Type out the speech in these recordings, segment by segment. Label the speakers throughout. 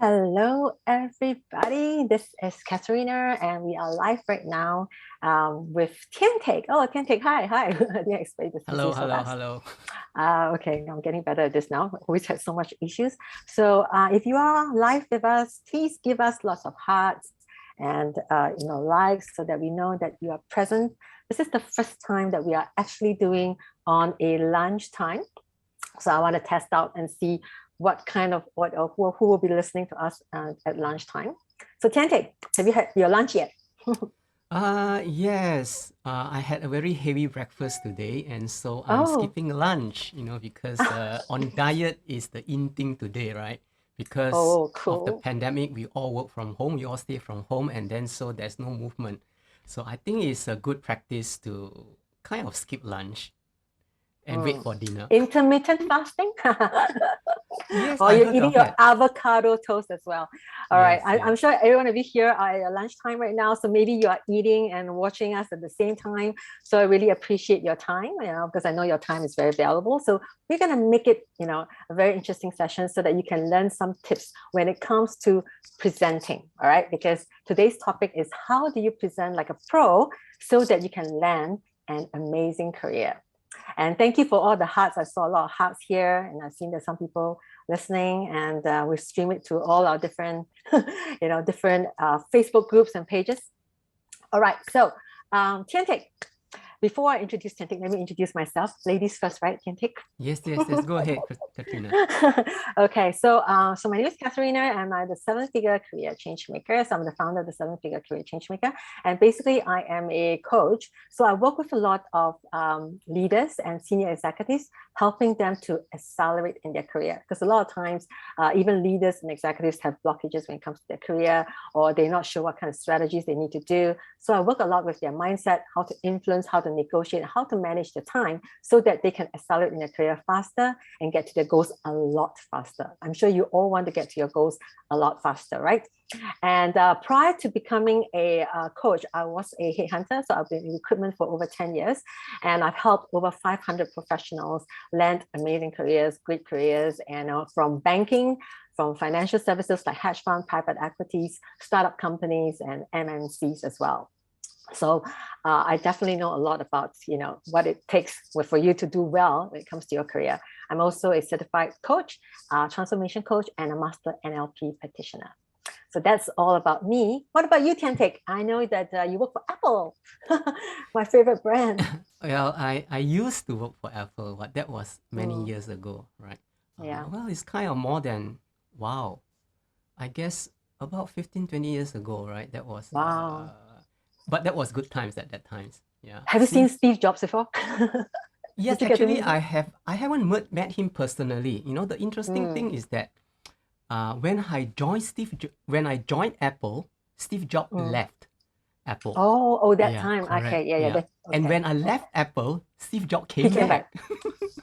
Speaker 1: Hello, everybody. This is Katharina, and we are live right now with Tian. Oh, Tian, hi. I didn't expect this to be
Speaker 2: Hello,
Speaker 1: so
Speaker 2: hello,
Speaker 1: fast.
Speaker 2: hello.
Speaker 1: Okay, I'm getting better at this now. Always had so much issues. So if you are live with us, please give us lots of hearts and likes so that we know that you are present. This is the first time that we are actually doing on a lunch time. So I want to test out and see who will be listening to us at lunchtime. So Tiante, have you had your lunch yet?
Speaker 2: Yes, I had a very heavy breakfast today, and so I'm
Speaker 1: Oh,
Speaker 2: skipping lunch, because on diet is the in thing today, right? Because
Speaker 1: oh,
Speaker 2: of the
Speaker 1: cool.
Speaker 2: pandemic, we all work from home, we all stay from home, and then so there's no movement. So I think it's a good practice to kind of skip lunch and wait
Speaker 1: Mm.
Speaker 2: for dinner.
Speaker 1: Intermittent fasting?
Speaker 2: Yes,
Speaker 1: Or
Speaker 2: I
Speaker 1: you're
Speaker 2: heard
Speaker 1: eating
Speaker 2: of
Speaker 1: your
Speaker 2: that.
Speaker 1: avocado toast as well. All right.
Speaker 2: Yes,
Speaker 1: I'm
Speaker 2: yes.
Speaker 1: sure everyone of you here are at lunchtime right now. So maybe you are eating and watching us at the same time. So I really appreciate your time, because I know your time is very valuable. So we're going to make it, a very interesting session so that you can learn some tips when it comes to presenting. All right. Because today's topic is how do you present like a pro so that you can land an amazing career. And thank you for all the hearts. I saw a lot of hearts here, and I've seen that some people listening, and we stream it to all our different, different Facebook groups and pages. All right, so Tian, before I introduce Tian, let me introduce myself. Ladies first, right, Tian?
Speaker 2: Yes. Go ahead, Katrina.
Speaker 1: Okay, so my name is Catherina, and I'm the seven-figure career change maker. So I'm the founder of the seven-figure career change maker, and basically I am a coach. So I work with a lot of leaders and senior executives, helping them to accelerate in their career. Because a lot of times, even leaders and executives have blockages when it comes to their career, or they're not sure what kind of strategies they need to do. So I work a lot with their mindset, how to influence, how to negotiate, how to manage the time so that they can accelerate in their career faster and get to their goals a lot faster. I'm sure you all want to get to your goals a lot faster, right? And prior to becoming a coach, I was a headhunter. So I've been in recruitment for over 10 years. And I've helped over 500 professionals land amazing careers, great careers, and from banking, from financial services like hedge fund, private equities, startup companies, and MNCs as well. So I definitely know a lot about what it takes for you to do well when it comes to your career. I'm also a certified coach, transformation coach, and a master NLP practitioner. So that's all about me. What about you, Tiantek? I know that you work for Apple, my favorite brand.
Speaker 2: Well, I used to work for Apple, but that was many
Speaker 1: Mm,
Speaker 2: years ago, right?
Speaker 1: yeah.
Speaker 2: Well, it's kind of more than, wow, I guess about 15, 20 years ago, right?
Speaker 1: Wow.
Speaker 2: But that was good times at that times. Yeah.
Speaker 1: Have you seen
Speaker 2: Since,
Speaker 1: Steve Jobs before?
Speaker 2: yes,
Speaker 1: Did you get to
Speaker 2: actually,
Speaker 1: meet him?
Speaker 2: I haven't met him personally. The interesting thing
Speaker 1: Mm,
Speaker 2: is that when I joined Apple, Steve Jobs
Speaker 1: mm.
Speaker 2: left Apple.
Speaker 1: Oh, that
Speaker 2: Yeah,
Speaker 1: time. Okay,
Speaker 2: correct.
Speaker 1: yeah,
Speaker 2: Yeah.
Speaker 1: that,
Speaker 2: And
Speaker 1: okay.
Speaker 2: when I left Apple, Steve Jobs
Speaker 1: He
Speaker 2: came
Speaker 1: came
Speaker 2: back.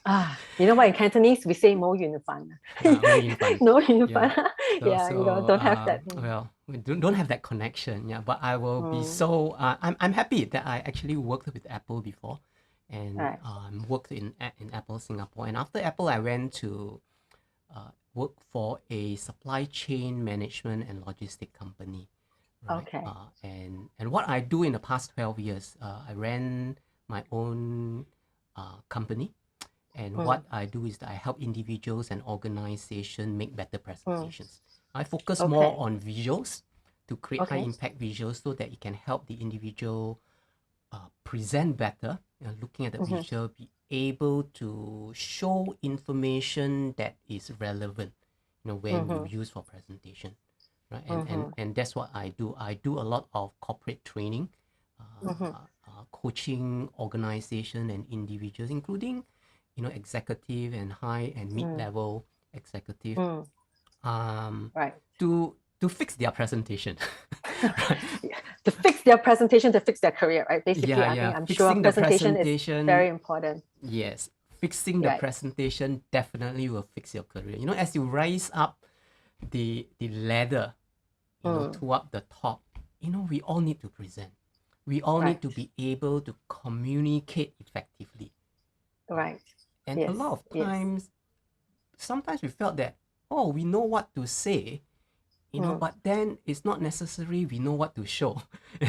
Speaker 1: back. You know what? In Cantonese, we say "mo yun fan."
Speaker 2: Mo yin fan.
Speaker 1: No yun fan.
Speaker 2: Yeah. So
Speaker 1: Yeah,
Speaker 2: so
Speaker 1: don't have that.
Speaker 2: well, we don't have that connection. Yeah, but I will be
Speaker 1: Mm.
Speaker 2: so I'm happy that I actually worked with Apple before, and
Speaker 1: Right.
Speaker 2: worked in Apple Singapore. And after Apple, I went to work for a supply chain management and logistic company, right?
Speaker 1: Okay.
Speaker 2: And what I do in the past 12 years, I ran my own company. And
Speaker 1: Mm.
Speaker 2: what I do is that I help individuals and organizations make better
Speaker 1: Mm.
Speaker 2: presentations. I focus more
Speaker 1: Okay.
Speaker 2: on visuals to create high
Speaker 1: Okay.
Speaker 2: impact visuals so that it can help the individual present better, looking at the
Speaker 1: Mm-hmm.
Speaker 2: visual, be able to show information that is relevant, when you
Speaker 1: Mm-hmm.
Speaker 2: use for presentation, right?
Speaker 1: Mm-hmm.
Speaker 2: And that's what I do. I do a lot of corporate training,
Speaker 1: Mm-hmm.
Speaker 2: coaching organization and individuals, including, executive and high and mid
Speaker 1: Mm.
Speaker 2: level executive,
Speaker 1: Mm.
Speaker 2: um,
Speaker 1: Right.
Speaker 2: to fix their presentation, right?
Speaker 1: To fix their presentation, to fix their career, right? Basically,
Speaker 2: Yeah.
Speaker 1: I'm sure
Speaker 2: Fixing the
Speaker 1: presentation is
Speaker 2: presentation,
Speaker 1: very important.
Speaker 2: yes. Fixing the
Speaker 1: Right.
Speaker 2: presentation definitely will fix your career. As you rise up the ladder,
Speaker 1: Mm.
Speaker 2: to up the top, we all need to present. We all need
Speaker 1: Right.
Speaker 2: to be able to communicate effectively, right?
Speaker 1: Right.
Speaker 2: And a
Speaker 1: Yes.
Speaker 2: lot of
Speaker 1: Yes.
Speaker 2: times, sometimes we felt that, oh, we know what to say, you know, but then it's not necessary we know what to show.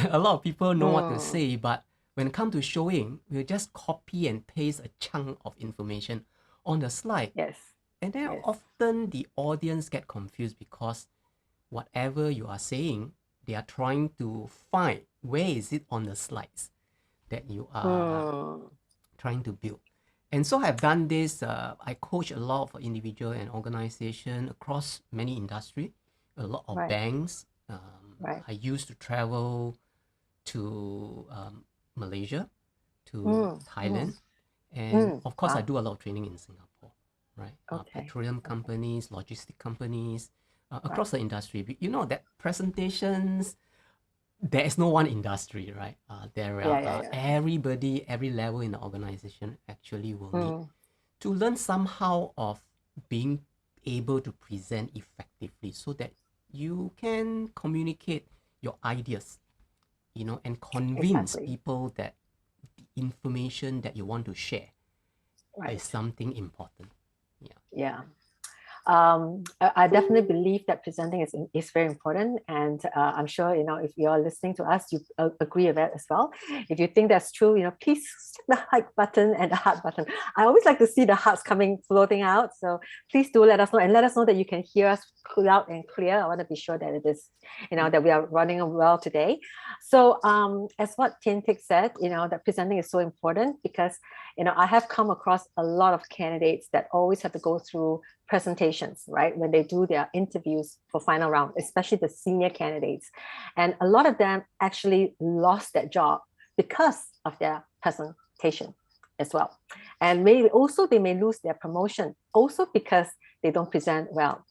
Speaker 2: A lot of people know what to say, but when it comes to showing, we'll just copy and paste a chunk of information on the slide.
Speaker 1: Yes.
Speaker 2: And then
Speaker 1: Yes.
Speaker 2: often the audience get confused because whatever you are saying, they are trying to find where is it on the slides that you are trying to build. And so I've done this. I coach a lot of individual and organization across many industry, a lot of banks. I used to travel to Malaysia, to Thailand, and of course I do a lot of training in Singapore, right? Petroleum companies, logistic companies, across the industry. You know that presentations, there is no one industry, right? There are everybody, every level in the organization actually will need to learn somehow of being able to present effectively so that you can communicate your ideas, you know, and convince people that the information that you want to share is something important.
Speaker 1: Yeah. I definitely believe that presenting is very important, and I'm sure, you know, if you're listening to us, you agree with that as well. If you think that's true, you know, please click the like button and the heart button. I always like to see the hearts floating out, so please do let us know, and let us know that you can hear us loud and clear. I want to be sure that it is, you know, that we are running well today. So as what Tian said, you know, that presenting is so important because, you know, I have come across a lot of candidates that always have to go through presentations, right, when they do their interviews for final round, especially the senior candidates. And a lot of them actually lost their job because of their presentation as well. And maybe also they may lose their promotion also because they don't present well.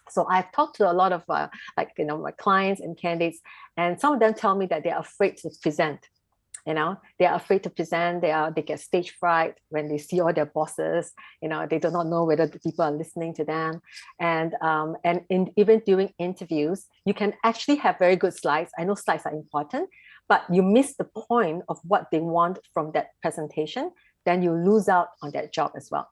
Speaker 1: So I've talked to a lot of like, you know, my clients and candidates, and some of them tell me that they're afraid to present. You know, they are afraid to present. They get stage fright when they see all their bosses. You know, they do not know whether the people are listening to them. And even during interviews, you can actually have very good slides. I know slides are important, but you miss the point of what they want from that presentation, then you lose out on that job as well.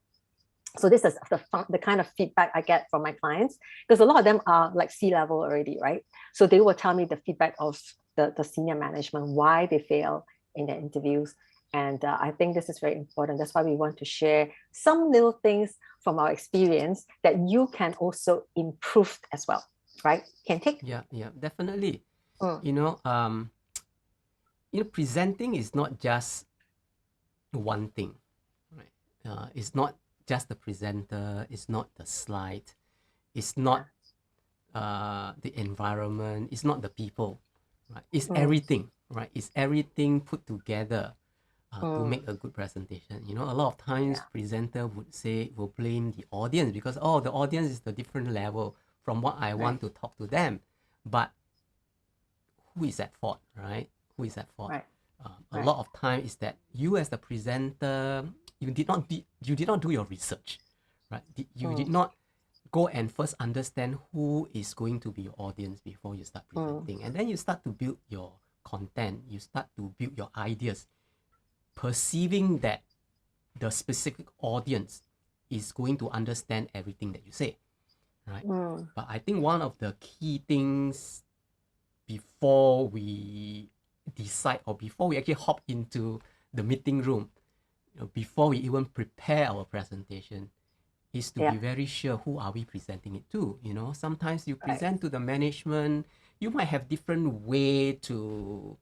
Speaker 1: So this is the kind of feedback I get from my clients, because a lot of them are like C-level already, right? So they will tell me the feedback of the senior management, why they fail in their interviews. And I think this is very important. That's why we want to share some little things from our experience that you can also improve as well, right? Can take?
Speaker 2: Yeah, definitely. You know, presenting is not just one thing, right? It's not just the presenter, it's not the slide, it's not the environment, it's not the people, right? It's everything, right? It's everything put together to make a good presentation. You know, a lot of times presenter will blame the audience because, the audience is the different level from what I want to talk to them. But who is at fault, right? Who is at fault? A lot of time is that you as the presenter, you did not do your research, right? You did not go and first understand who is going to be your audience before you start presenting. And then you start to build your content, you start to build your ideas, perceiving that the specific audience is going to understand everything that you say, right? But I think one of the key things before we decide or before we actually hop into the meeting room, before we even prepare our presentation, is to be very sure who are we presenting it to. You know, sometimes you present to the management, you might have different way to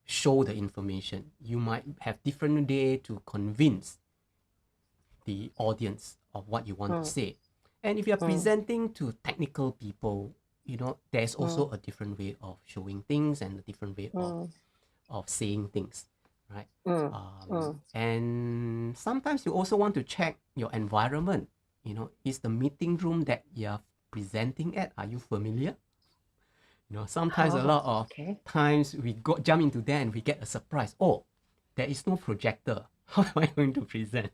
Speaker 2: show the information. You might have different way to convince the audience of what you want to say. And if you're presenting to technical people, you know, there's also a different way of showing things and a different way of saying things, right? And sometimes you also want to check your environment. You know, is the meeting room that you're presenting at, are you familiar? You know, sometimes a lot of times we jump into there and we get a surprise. Oh, there is no projector. How am I going to present?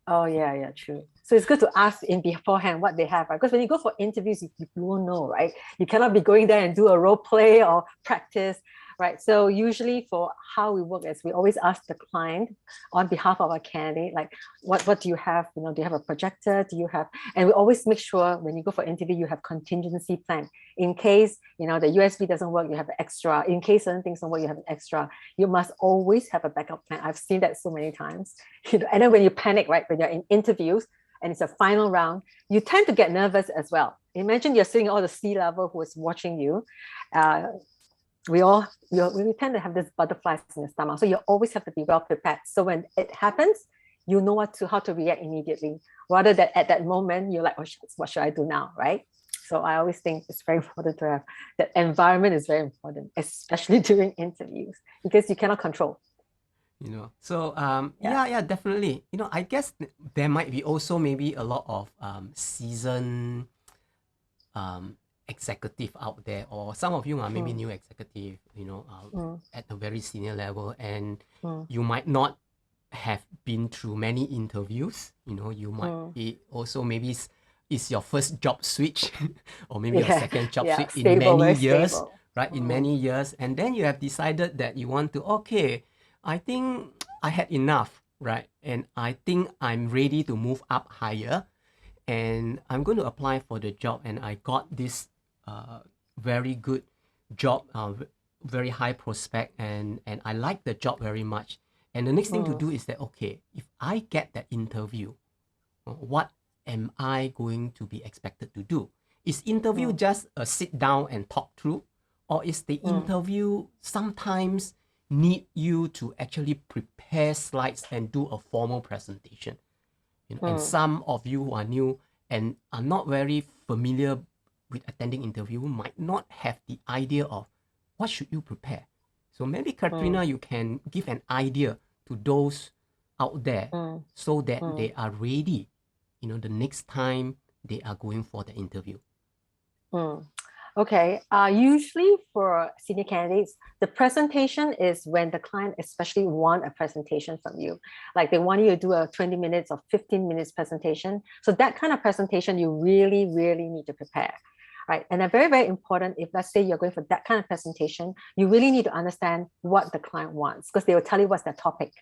Speaker 1: Oh, yeah, true. So it's good to ask in beforehand what they have, right? Because when you go for interviews, you won't know, right? You cannot be going there and do a role play or practice, right? So usually for how we work is we always ask the client on behalf of our candidate, like, what do you have? You know, do you have a projector? Do you have, and we always make sure when you go for interview, you have contingency plan. In case, you know, the USB doesn't work, you have an extra. In case certain things don't work, you have an extra. You must always have a backup plan. I've seen that so many times. You know, and then when you panic, right, when you're in interviews and it's a final round, you tend to get nervous as well. Imagine you're seeing all the C-level who is watching you. We tend to have this butterflies in the stomach. So you always have to be well prepared. So when it happens, you know how to react immediately, rather than at that moment, you're like, oh, what should I do now, right? So I always think it's very important to have that environment is very important, especially during interviews, because you cannot control.
Speaker 2: You know, so yeah, definitely. You know, I guess there might be also maybe a lot of seasoned executive out there, or some of you are maybe new executive, you know, at a very senior level, and you might not have been through many interviews. You know, you might be also maybe it's your first job switch or maybe your second job switch in many years, right? In many years, and then you have decided that you want to, okay, I think I had enough, right? And I think I'm ready to move up higher, and I'm going to apply for the job, and I got this very good job, very high prospect, and I like the job very much. And the next thing to do is that, okay, if I get that interview, what am I going to be expected to do? Is interview just a sit down and talk through, or is the interview sometimes need you to actually prepare slides and do a formal presentation? You know, and some of you who are new and are not very familiar with attending interview might not have the idea of what should you prepare. So maybe Katharina, you can give an idea to those out there so that they are ready, you know, the next time they are going for the interview.
Speaker 1: Okay, usually for senior candidates, the presentation is when the client especially want a presentation from you. Like they want you to do a 20 minutes or 15 minutes presentation. So that kind of presentation, you really, really need to prepare, right? And very, very important, if let's say you're going for that kind of presentation, you really need to understand what the client wants, because they will tell you what's their topic.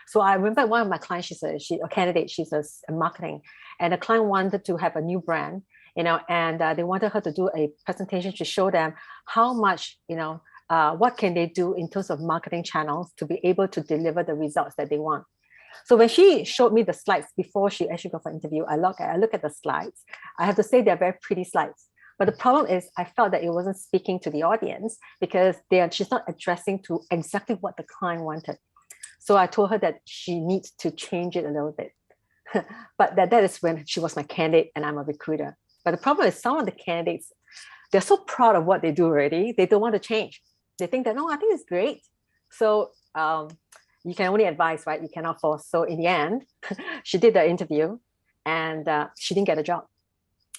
Speaker 1: So I remember one of my clients, she's a candidate, she's a marketing, and the client wanted to have a new brand, you know, and they wanted her to do a presentation to show them how much, you know, what can they do in terms of marketing channels to be able to deliver the results that they want. So when she showed me the slides before she actually got for interview, I look at the slides. I have to say they're very pretty slides. But the problem is I felt that it wasn't speaking to the audience, because she's not addressing to exactly what the client wanted. So I told her that she needs to change it a little bit. But that is when she was my candidate and I'm a recruiter. But the problem is some of the candidates, they're so proud of what they do already, they don't want to change. They think that, no, I think it's great. So you can only advise, right? You cannot force. So in the end, she did the interview and she didn't get a job.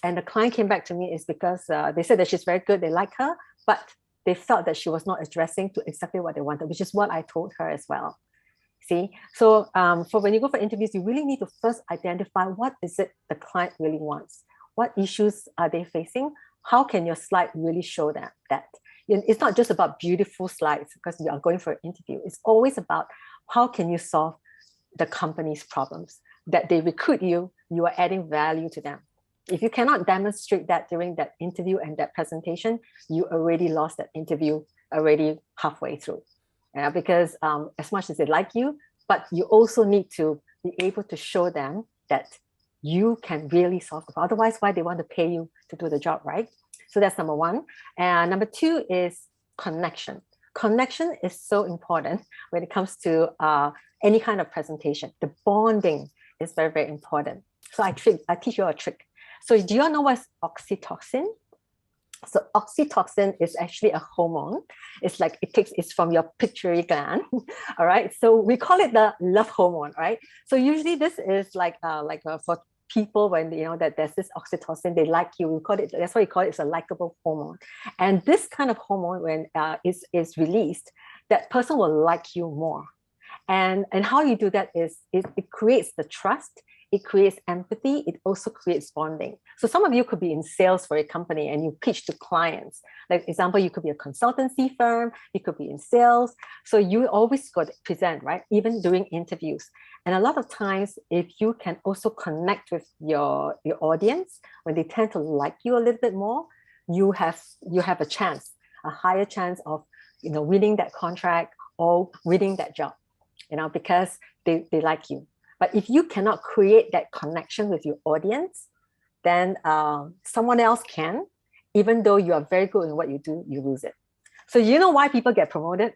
Speaker 1: And the client came back to me is because they said that she's very good, they like her, but they felt that she was not addressing to exactly what they wanted, which is what I told her as well. See, so for when you go for interviews, you really need to first identify what is it the client really wants. What issues are they facing? How can your slide really show that? It's not just about beautiful slides because you are going for an interview. It's always about how can you solve the company's problems, that they recruit you, you are adding value to them. If you cannot demonstrate that during that interview and that presentation, you already lost that interview already halfway through. Because as much as they like you, but you also need to be able to show them that you can really solve the problem. Otherwise, why they want to pay you to do the job, right? So that's number one. And number two is connection. Connection is so important when it comes to any kind of presentation. The bonding is very, very important. So I teach you a trick. So do you all know what's oxytocin? So oxytocin is actually a hormone. It's from your pituitary gland. All right. So we call it the love hormone, right? So usually this is for people when you know that there's this oxytocin, they like you. That's why we call it, it's a likable hormone. And this kind of hormone, when is released, that person will like you more. And how you do that is it creates the trust. it creates empathy. It also creates bonding. So some of you could be in sales for a company and you pitch to clients. Like example, you could be a consultancy firm, you could be in sales. So you always got to present, right? Even during interviews. And a lot of times, if you can also connect with your audience, when they tend to like you a little bit more, you have a chance, a higher chance of winning that contract or winning that job, because they like you. But if you cannot create that connection with your audience, then someone else can. Even though you are very good in what you do, you lose it. So you know why people get promoted?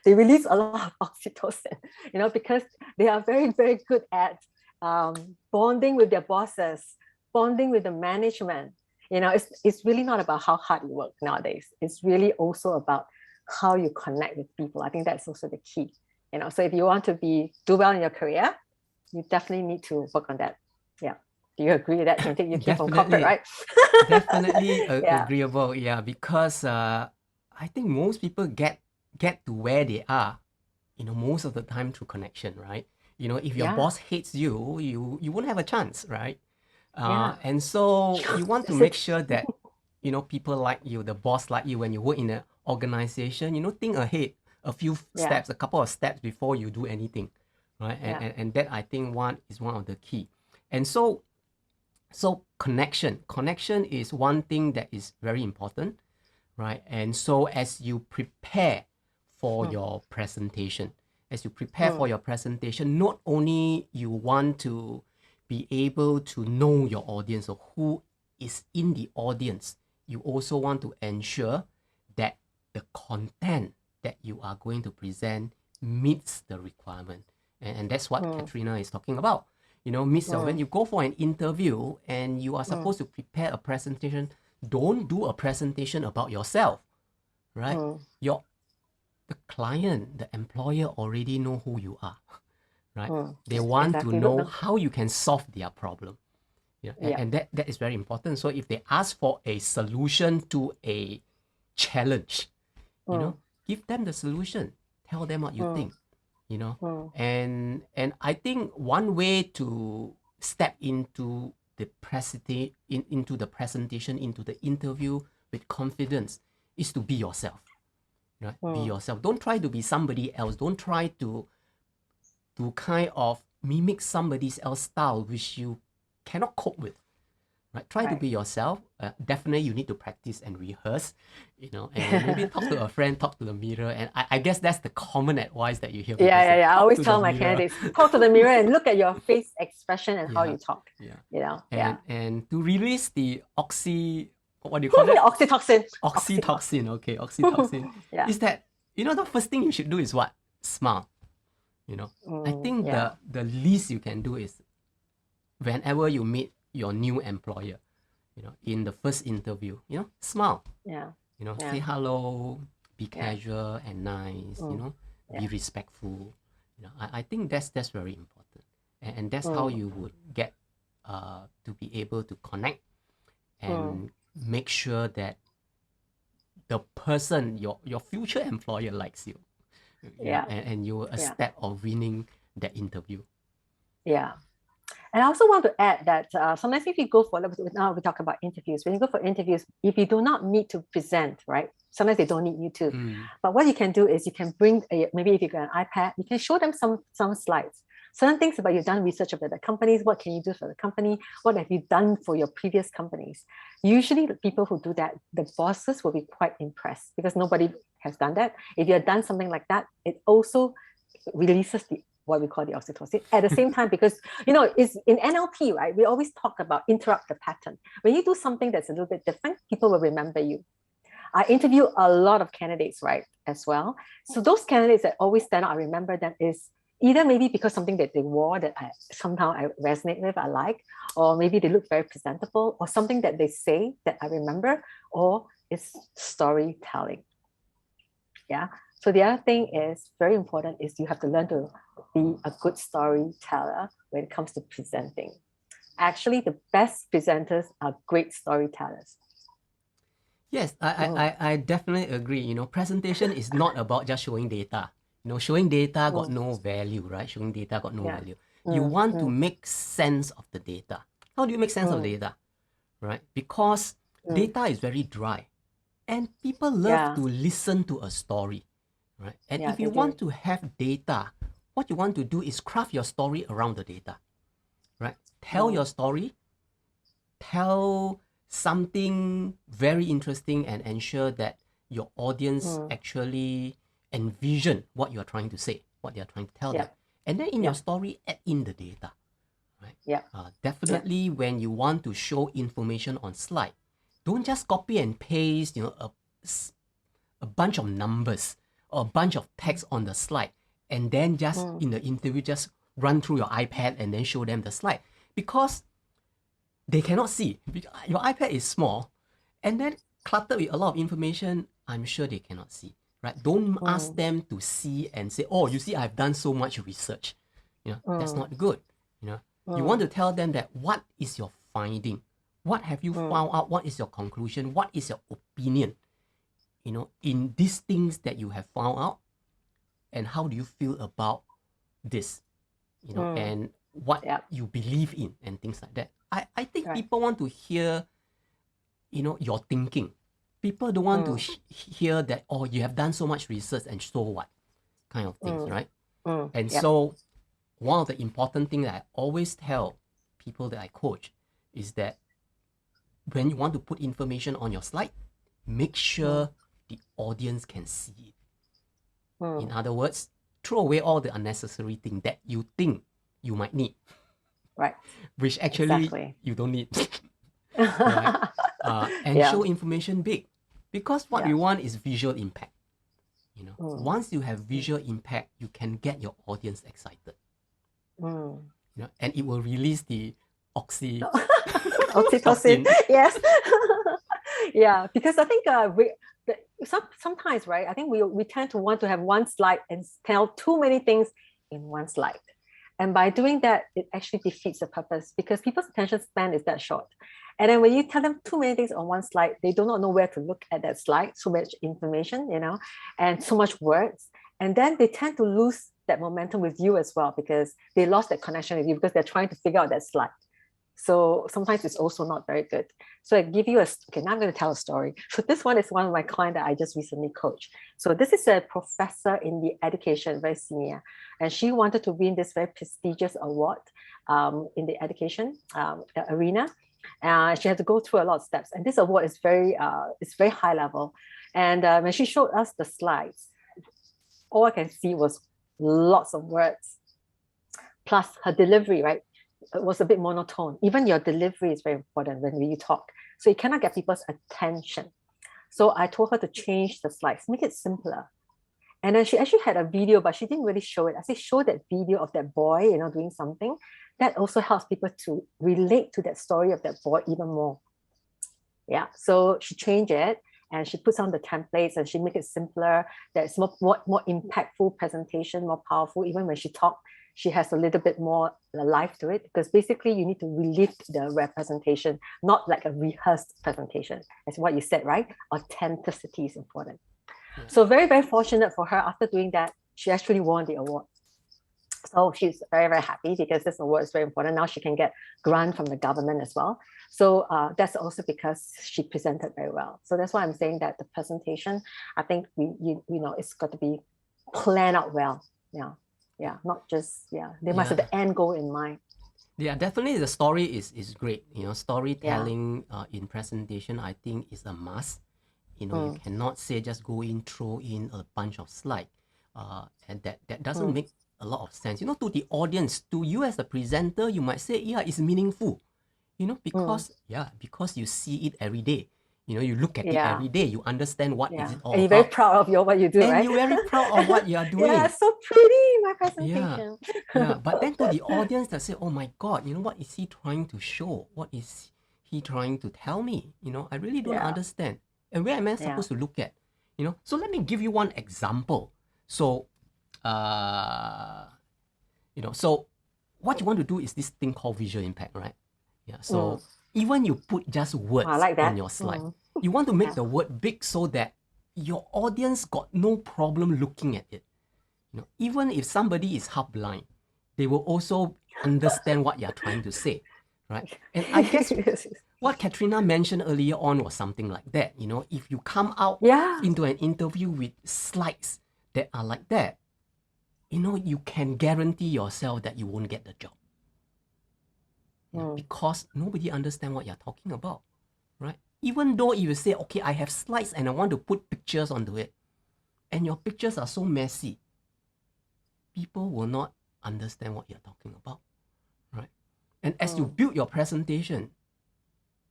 Speaker 1: They release a lot of oxytocin, because they are very, very good at bonding with their bosses, bonding with the management. It's really not about how hard you work nowadays. It's really also about how you connect with people. I think that's also the key. So if you want to do well in your career, you definitely need to work on that. Yeah. Do you agree with that? You came from corporate, right?
Speaker 2: Definitely
Speaker 1: Yeah.
Speaker 2: agreeable. Yeah, because I think most people get to where they are, most of the time through connection, right? If your boss hates you, you won't have a chance, right? And so you want to make sure that people like you, the boss like you when you work in an organization. Think ahead a few steps, a couple of steps before you do anything, right? And that I think is one of the key. And so connection is one thing that is very important, right? And so as you prepare for your presentation, not only you want to be able to know your audience or who is in the audience, you also want to ensure that the content that you are going to present meets the requirement. And that's what Katharina is talking about. Miss, when you go for an interview and you are supposed to prepare a presentation, don't do a presentation about yourself, right? The client, the employer already know who you are, right? They want to know how you can solve their problem. And that is very important. So if they ask for a solution to a challenge, give them the solution. Tell them what you think. And I think one way to step into the presentation, into the interview with confidence is to be yourself. Right? Be yourself. Don't try to be somebody else. Don't try to kind of mimic somebody else's style which you cannot cope with. Right? Try to be yourself. Definitely you need to practice and rehearse, and maybe talk to a friend, talk to the mirror. And I guess that's the common advice that you hear.
Speaker 1: I always tell my candidates, talk to the mirror and look at your face expression and how you talk.
Speaker 2: And to release the what do you call it?
Speaker 1: Oxytocin.
Speaker 2: Oxytocin. Okay, oxytocin. Is that, the first thing you should do is what? Smile. I think the least you can do is whenever you meet your new employer, in the first interview, smile. Say hello, be casual and nice, be respectful. I think that's very important. And that's how you would get to be able to connect and make sure that the person, your future employer likes you. And you're a step of winning that interview.
Speaker 1: And I also want to add that sometimes if you go for, now we talk about interviews, when you go for interviews, if you do not need to present, right? Sometimes they don't need you to. But what you can do is you can bring, maybe if you got an iPad, you can show them some slides. Certain things about you've done research about the companies, what can you do for the company? What have you done for your previous companies? Usually the people who do that, the bosses will be quite impressed because nobody has done that. If you have done something like that, it also releases what we call the oxytocin at the same time, because it's in NLP, right? We always talk about interrupt the pattern. When you do something that's a little bit different, people will remember you. I interview a lot of candidates, right, as well. So those candidates that always stand out, I remember them is either maybe because something that they wore that I resonate with, I like, or maybe they look very presentable, or something that they say that I remember, or it's storytelling. So the other thing is very important is you have to learn to be a good storyteller when it comes to presenting. Actually, the best presenters are great storytellers.
Speaker 2: Yes, I definitely agree. Presentation is not about just showing data. Showing data got no value, right? Showing data got no value. You want to make sense of the data. How do you make sense of data? Right? Because data is very dry. And people love to listen to a story. Right? And if you want to have data, what you want to do is craft your story around the data. Right? Tell your story. Tell something very interesting and ensure that your audience actually envision what you're trying to say, what they're trying to tell them. And then in your story, add in the data. Right? Definitely when you want to show information on slide, don't just copy and paste, a bunch of numbers or a bunch of text on the slide and then just in the interview just run through your iPad and then show them the slide, because they cannot see. Your iPad is small and then cluttered with a lot of information. I'm sure they cannot see. Right? Don't ask them to see and say, oh, you see, I've done so much research. That's not good. You want to tell them that what is your finding? What have you found out? What is your conclusion? What is your opinion? In these things that you have found out, and how do you feel about this? And what you believe in and things like that. I think people want to hear, your thinking. People don't want to hear that, oh, you have done so much research and so what kind of things, right? And so one of the important things that I always tell people that I coach is that when you want to put information on your slide, make sure the audience can see it. In other words, throw away all the unnecessary things that you think you might need.
Speaker 1: Right.
Speaker 2: Which actually you don't need. Right? And show information big. Because what we want is visual impact. Once you have visual impact, you can get your audience excited. And it will release the
Speaker 1: oxytocin. Yes. Because I think sometimes, right, I think we tend to want to have one slide and tell too many things in one slide. And by doing that, it actually defeats the purpose, because people's attention span is that short. And then when you tell them too many things on one slide, they do not know where to look at that slide, so much information, and so much words. And then they tend to lose that momentum with you as well, because they lost that connection with you because they're trying to figure out that slide. So sometimes it's also not very good. So I give you okay, now I'm going to tell a story. So this one is one of my clients that I just recently coached. So this is a professor in the education, very senior. And she wanted to win this very prestigious award in the education arena. She had to go through a lot of steps. And this award is very high level. And when she showed us the slides, all I can see was lots of words. Plus her delivery, right? It was a bit monotone. Even your delivery is very important when you talk. So you cannot get people's attention. So I told her to change the slides, make it simpler. And then she actually had a video, but she didn't really show it. I said, show that video of that boy, doing something. That also helps people to relate to that story of that boy even more. Yeah, so she changed it and she puts on the templates and she make it simpler. That's more impactful presentation, more powerful. Even when she talks, she has a little bit more life to it, because basically you need to relive the representation, not like a rehearsed presentation. That's what you said, right? Authenticity is important. Yeah. So very, very fortunate for her. After doing that, she actually won the award. So she's very, very happy because this award is very important. Now she can get grant from the government as well. So that's also because she presented very well. So that's why I'm saying that the presentation, I think it's got to be planned out well. Yeah, not just, they must have the end goal in mind.
Speaker 2: Yeah, definitely the story is great. Storytelling in presentation, I think, is a must. You cannot say just go in, throw in a bunch of slides. And that doesn't make a lot of sense. To the audience, to you as a presenter, you might say, it's meaningful. Because you see it every day. You look at it every day, you understand what is it all
Speaker 1: and you're
Speaker 2: about.
Speaker 1: very proud of what you do,
Speaker 2: and
Speaker 1: right?
Speaker 2: You're very proud of what you are doing.
Speaker 1: Yeah, so pretty, my presentation.
Speaker 2: But then to the audience that say, oh my God, what is he trying to show? What is he trying to tell me? I really don't understand. And where am I supposed to look at? So let me give you one example. So, so what you want to do is this thing called visual impact, right? Yeah. So even you put just words on your slide, you want to make the word big so that your audience got no problem looking at it. Even if somebody is half blind, they will also understand what you're trying to say, right? And I guess what Katrina mentioned earlier on was something like that. You know, if you come out into an interview with slides that are like that, you know, you can guarantee yourself that you won't get the job. You know, because nobody understands what you're talking about, right? Even though you say, okay, I have slides and I want to put pictures onto it, and your pictures are so messy, people will not understand what you're talking about, right? And as you build your presentation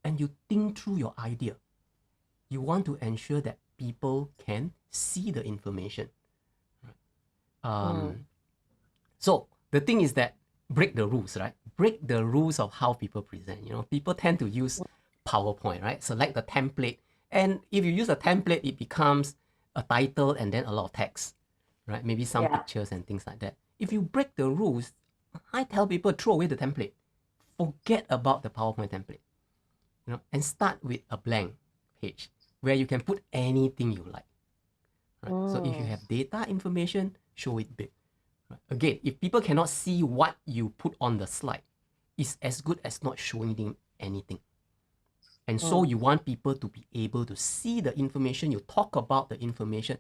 Speaker 2: and you think through your idea, you want to ensure that people can see the information. Right? So the thing is that break the rules, right? Break the rules of how people present. You know, people tend to use PowerPoint, right? Select the template. And if you use a template, it becomes a title and then a lot of text, right? Maybe some pictures and things like that. If you break the rules, I tell people throw away the template. Forget about the PowerPoint template, you know, and start with a blank page where you can put anything you like. Right? So if you have data information, show it big. Right? Again, if people cannot see what you put on the slide, it's as good as not showing them anything. And so you want people to be able to see the information, you talk about the information,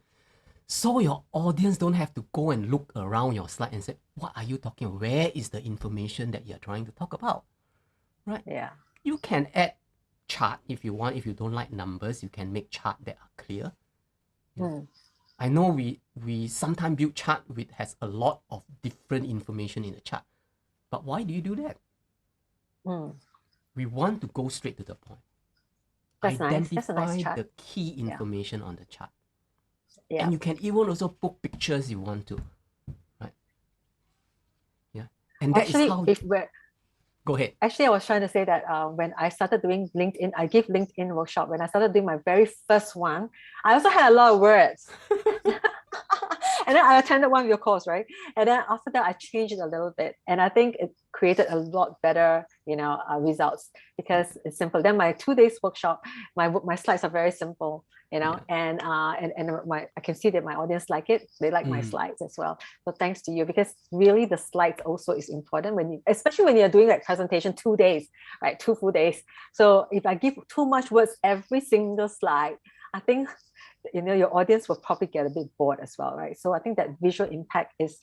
Speaker 2: so your audience don't have to go and look around your slide and say, what are you talking about? Where is the information that you're trying to talk about? Right?
Speaker 1: Yeah.
Speaker 2: You can add chart if you want. If you don't like numbers, you can make chart that are clear. I know we sometimes build chart which has a lot of different information in the chart. But why do you do that? We want to go straight to the point.
Speaker 1: That's
Speaker 2: Identify
Speaker 1: nice. That's a nice chart.
Speaker 2: the key information on the chart.
Speaker 1: Yeah.
Speaker 2: And you can even also put pictures you want to. Right? Yeah. And that
Speaker 1: Actually,
Speaker 2: is how... Go ahead.
Speaker 1: Actually, I was trying to say that when I started doing LinkedIn, I give LinkedIn workshop. When I started doing my very first one, I also had a lot of words. And then I attended one of your calls, right? And then after that, I changed it a little bit. And I think it created a lot better, you know, results because it's simple. Then my 2 days workshop, my slides are very simple, you know, and I can see that my audience like it. They like my slides as well. So thanks to you, because really the slides also is important when you, especially when you're doing like presentation 2 days, right? 2 full days. So if I give too much words every single slide, I think, you know, your audience will probably get a bit bored as well, right? So I think that visual impact is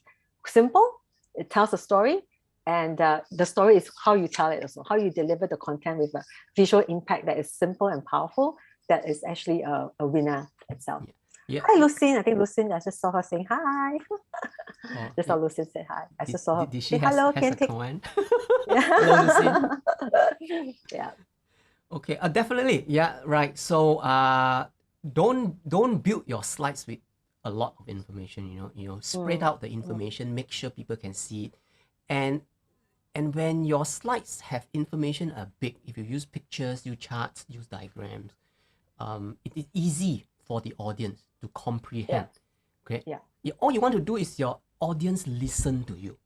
Speaker 1: simple. It tells a story, and the story is how you tell it also, how you deliver the content with a visual impact that is simple and powerful. That is actually a winner itself.
Speaker 2: Yeah.
Speaker 1: Hi, Lucine. I think Lucine, I just saw her saying hi. Just saw Lucine say hi. I just saw her.
Speaker 2: Did she
Speaker 1: hello,
Speaker 2: has a
Speaker 1: take...
Speaker 2: comment?
Speaker 1: Yeah.
Speaker 2: Hello, Lucine.
Speaker 1: Yeah.
Speaker 2: Okay, definitely. Yeah, right. So don't build your slides with a lot of information, you know, spread out the information, make sure people can see it. And when your slides have information are big, if you use pictures, use charts, use diagrams, it is easy for the audience to comprehend. Okay. Yeah. All you want to do is your audience listen to you.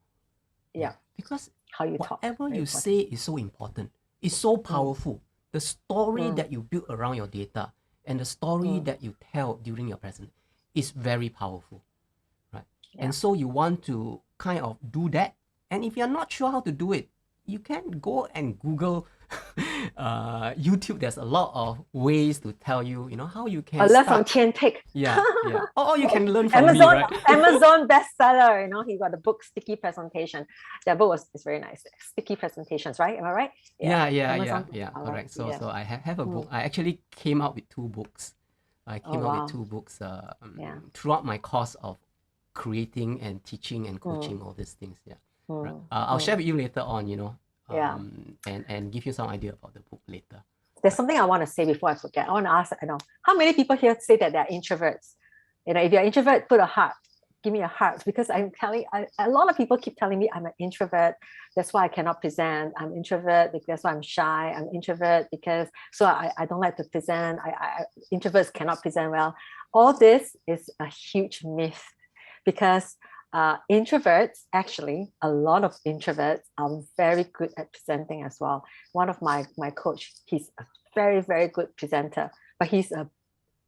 Speaker 1: Yeah.
Speaker 2: Because
Speaker 1: how you talk,
Speaker 2: whatever you say is so important. It's so powerful. The story that you build around your data and the story that you tell during your presentation is very powerful, right? And so you want to kind of do that. And if you're not sure how to do it, you can go and Google YouTube. There's a lot of ways to tell you, you know, how you can
Speaker 1: learn from Tian Teck.
Speaker 2: Yeah. Or you can learn from
Speaker 1: Amazon,
Speaker 2: me, right?
Speaker 1: Amazon bestseller. You know, he got the book Sticky Presentation. That book is very nice. Sticky Presentations, right? Am I right?
Speaker 2: Yeah. Correct. So I have a book. I actually came out with 2 books. I came out with 2 books throughout my course of creating and teaching and coaching all these things. Yeah. Right. I'll share with you later on, you know, and give you some idea about the book later.
Speaker 1: There's something I want to say before I forget. I want to ask, how many people here say that they're introverts? You know, if you're an introvert, put a heart. Give me a heart, because I'm telling, a lot of people keep telling me I'm an introvert. That's why I cannot present. I'm introvert because that's why I'm shy. I'm introvert because I don't like to present. Introverts cannot present well. All this is a huge myth, because introverts, actually, a lot of introverts are very good at presenting as well. One of my coach, he's a very, very good presenter, but he's an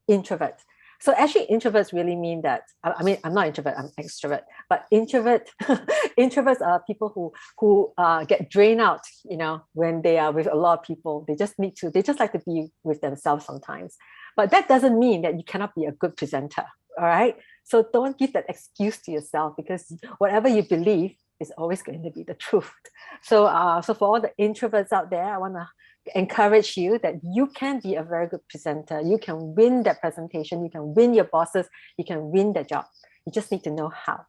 Speaker 1: introvert. So actually introverts really mean that, I mean, I'm not introvert, I'm extrovert, but introverts are people who get drained out, when they are with a lot of people. They just like to be with themselves sometimes. But that doesn't mean that you cannot be a good presenter, all right? So don't give that excuse to yourself, because whatever you believe is always going to be the truth. So for all the introverts out there, I want to encourage you that you can be a very good presenter. You can win that presentation. You can win your bosses. You can win the job. You just need to know how.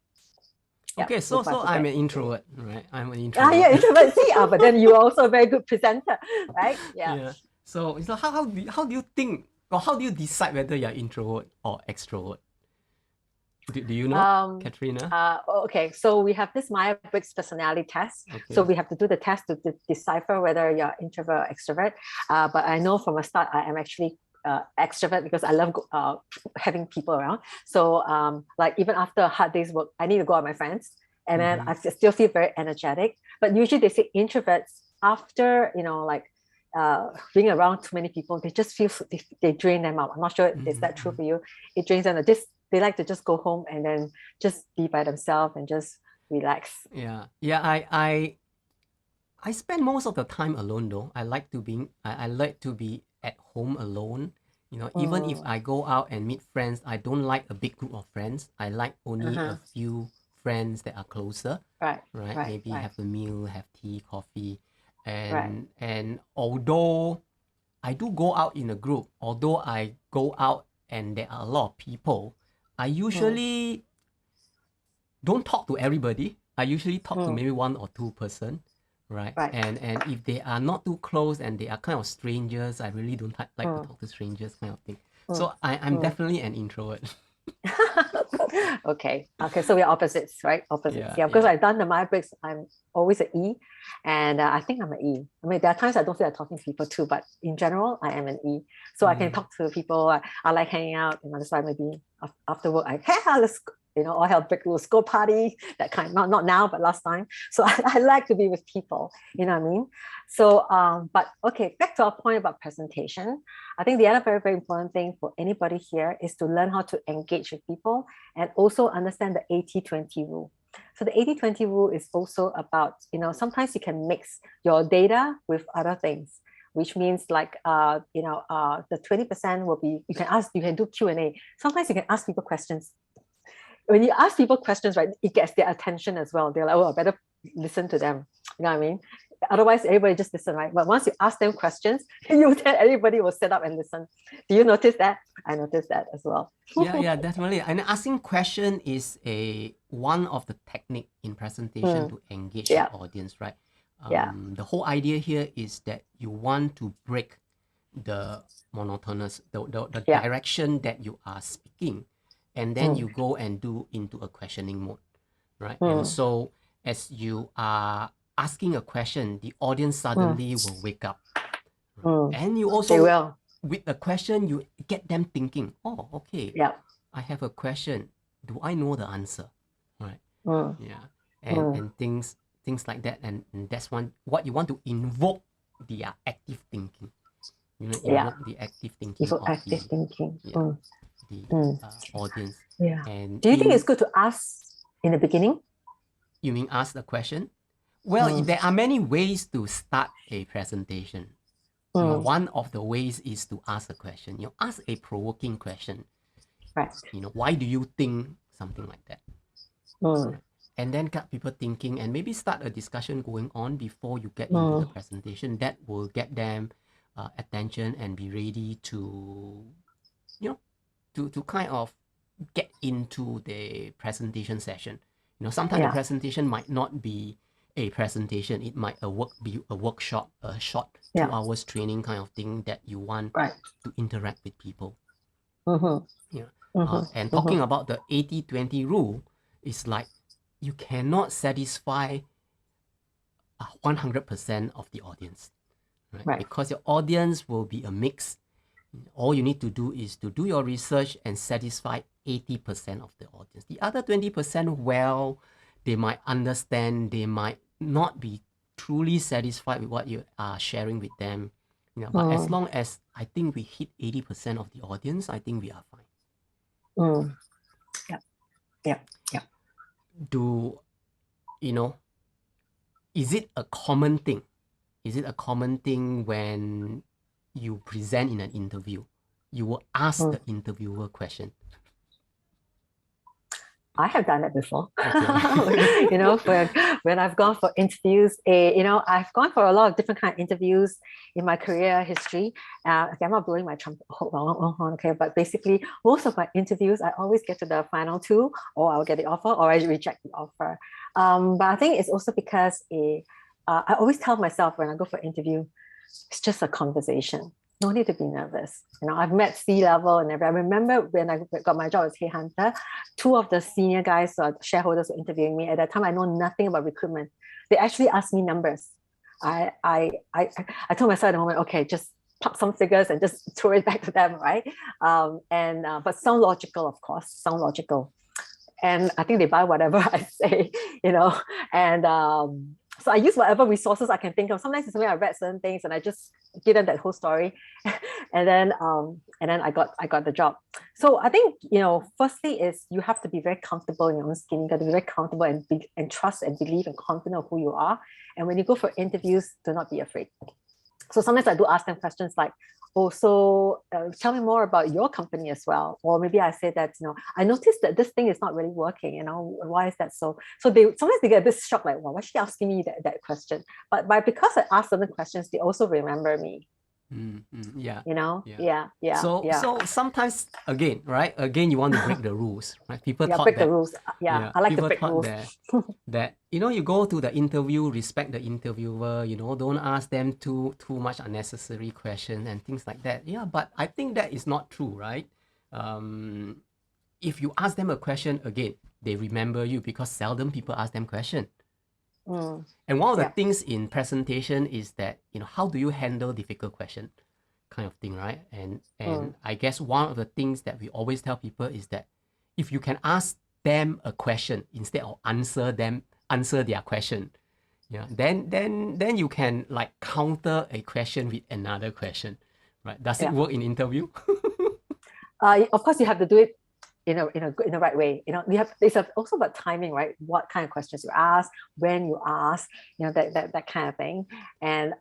Speaker 2: Okay, so I'm an introvert, right? I'm an introvert.
Speaker 1: Yeah, introvert. See, but then you're also a very good presenter, right? Yeah.
Speaker 2: So how do you think, or how do you decide whether you're introvert or extrovert? Do you know, Katharina?
Speaker 1: Okay, so we have this Myofix personality test. Okay. So we have to do the test to decipher whether you're introvert or extrovert. But I know from the start I am actually extrovert, because I love having people around. So like even after a hard day's work, I need to go out with my friends, and then I still feel very energetic. But usually they say introverts, after being around too many people, they just feel they drain them out. I'm not sure is that true for you. It drains them. They like to just go home and then just be by themselves and just relax.
Speaker 2: I spend most of the time alone though. I like to be at home alone. Even if I go out and meet friends, I don't like a big group of friends. I like only a few friends that are closer. Right. Maybe have a meal, have tea, coffee. And although I do go out in a group, although I go out and there are a lot of people, I usually don't talk to everybody. I usually talk to maybe one or two person, right? And if they are not too close and they are kind of strangers, I really don't like to talk to strangers, kind of thing. So I'm definitely an introvert.
Speaker 1: Okay, so we're opposites, right? Opposites. Because I've done the Myofix, I'm always an E, and I think I'm an E. I mean, there are times I don't feel like talking to people too, but in general, I am an E. So I can talk to people. I like hanging out, and that's why maybe after work, let's all hell break loose, go party, that kind. Not now, but last time. So I like to be with people. You know what I mean? So, but okay, back to our point about presentation. I think the other very, very important thing for anybody here is to learn how to engage with people and also understand the 80-20 rule. So the 80-20 rule is also about, sometimes you can mix your data with other things, which means like, the 20% will be, you can do Q&A. Sometimes you can ask people questions. When you ask people questions, right, it gets their attention as well. They're like, oh, I better listen to them. You know what I mean? Otherwise, everybody just listen, right? But once you ask them questions, everybody will sit up and listen. Do you notice that? I noticed that as well.
Speaker 2: Yeah, definitely. And asking question is one of the technique in presentation to engage the audience, right? The whole idea here is that you want to break the monotonous, the direction that you are speaking, and then you go and do into a questioning mode, right? And so as you are asking a question, the audience suddenly will wake up. And you also, with the question, you get them thinking, oh, okay, I have a question. Do I know the answer? Right? And things like that. And that's what you want to invoke the active thinking. Invoke the active thinking of the audience. And
Speaker 1: do you think it's good to ask in the beginning?
Speaker 2: You mean ask the question? Well, there are many ways to start a presentation. One of the ways is to ask a question. Ask a provoking question.
Speaker 1: Right.
Speaker 2: Why do you think something like that? And then get people thinking and maybe start a discussion going on before you get into the presentation. That will get them attention and be ready to, to kind of get into the presentation session. Sometimes the presentation might not be a presentation. It might be a workshop, a short 2 hours training kind of thing that you want to interact with people. And talking about the 80-20 rule, is like you cannot satisfy 100% of the audience, right? Because your audience will be a mix. All you need to do is to do your research and satisfy 80% of the audience. The other 20%, well, they might understand, they might not be truly satisfied with what you are sharing with them. But as long as I think we hit 80% of the audience, I think we are fine.
Speaker 1: Mm. Yeah. Yeah. Yeah.
Speaker 2: Do you know? Is it a common thing? Is it a common thing when you present in an interview, you will ask the interviewer question?
Speaker 1: I have done it before.
Speaker 2: Okay.
Speaker 1: You know, when I've gone for interviews, you know, I've gone for a lot of different kind of interviews in my career history. Okay, I'm not blowing my trumpet. Hold on, okay, but basically, most of my interviews, I always get to the final two, or I'll get the offer, or I reject the offer. But I think it's also because I always tell myself when I go for interview, it's just a conversation. No need to be nervous. You know, I've met C-level and everything. I remember when I got my job as headhunter, two of the senior guys, shareholders, were interviewing me. At that time, I know nothing about recruitment. They actually asked me numbers. I told myself at the moment, okay, just pop some figures and just throw it back to them, right? But sound logical, of course, sound logical. And I think they buy whatever I say, you know. And so I use whatever resources I can think of. Sometimes it's when I read certain things and I just give them that whole story, and then I got the job. So I think, you know, firstly is you have to be very comfortable in your own skin. You got to be very comfortable and trust and believe and confident of who you are. And when you go for interviews, do not be afraid. So sometimes I do ask them questions like, oh, so tell me more about your company as well. Or maybe I say that, you know, I noticed that this thing is not really working, you know, why is that so? So sometimes they get a bit shocked, like, well, why is she asking me that question? But because I ask certain questions, they also remember me.
Speaker 2: Yeah.
Speaker 1: You know?
Speaker 2: Yeah.
Speaker 1: Yeah.
Speaker 2: So sometimes again, right? Again, you want to break the rules, right? People
Speaker 1: Yeah,
Speaker 2: thought
Speaker 1: break the
Speaker 2: that
Speaker 1: rules. Yeah, I like to
Speaker 2: people
Speaker 1: break
Speaker 2: thought
Speaker 1: rules.
Speaker 2: that you know, you go to the interview, respect the interviewer, you know, don't ask them too much unnecessary questions and things like that. Yeah, but I think that is not true, right? If you ask them a question again, they remember you because seldom people ask them question. And one of the things in presentation is that, you know, how do you handle difficult question kind of thing, right? And I guess one of the things that we always tell people is that if you can ask them a question instead of answer their question, yeah, then you can like counter a question with another question, right? Does it work in interview?
Speaker 1: Of course, you have to do it in the right way. You know, it's also about timing, right? What kind of questions you ask, when you ask, you know, that kind of thing. And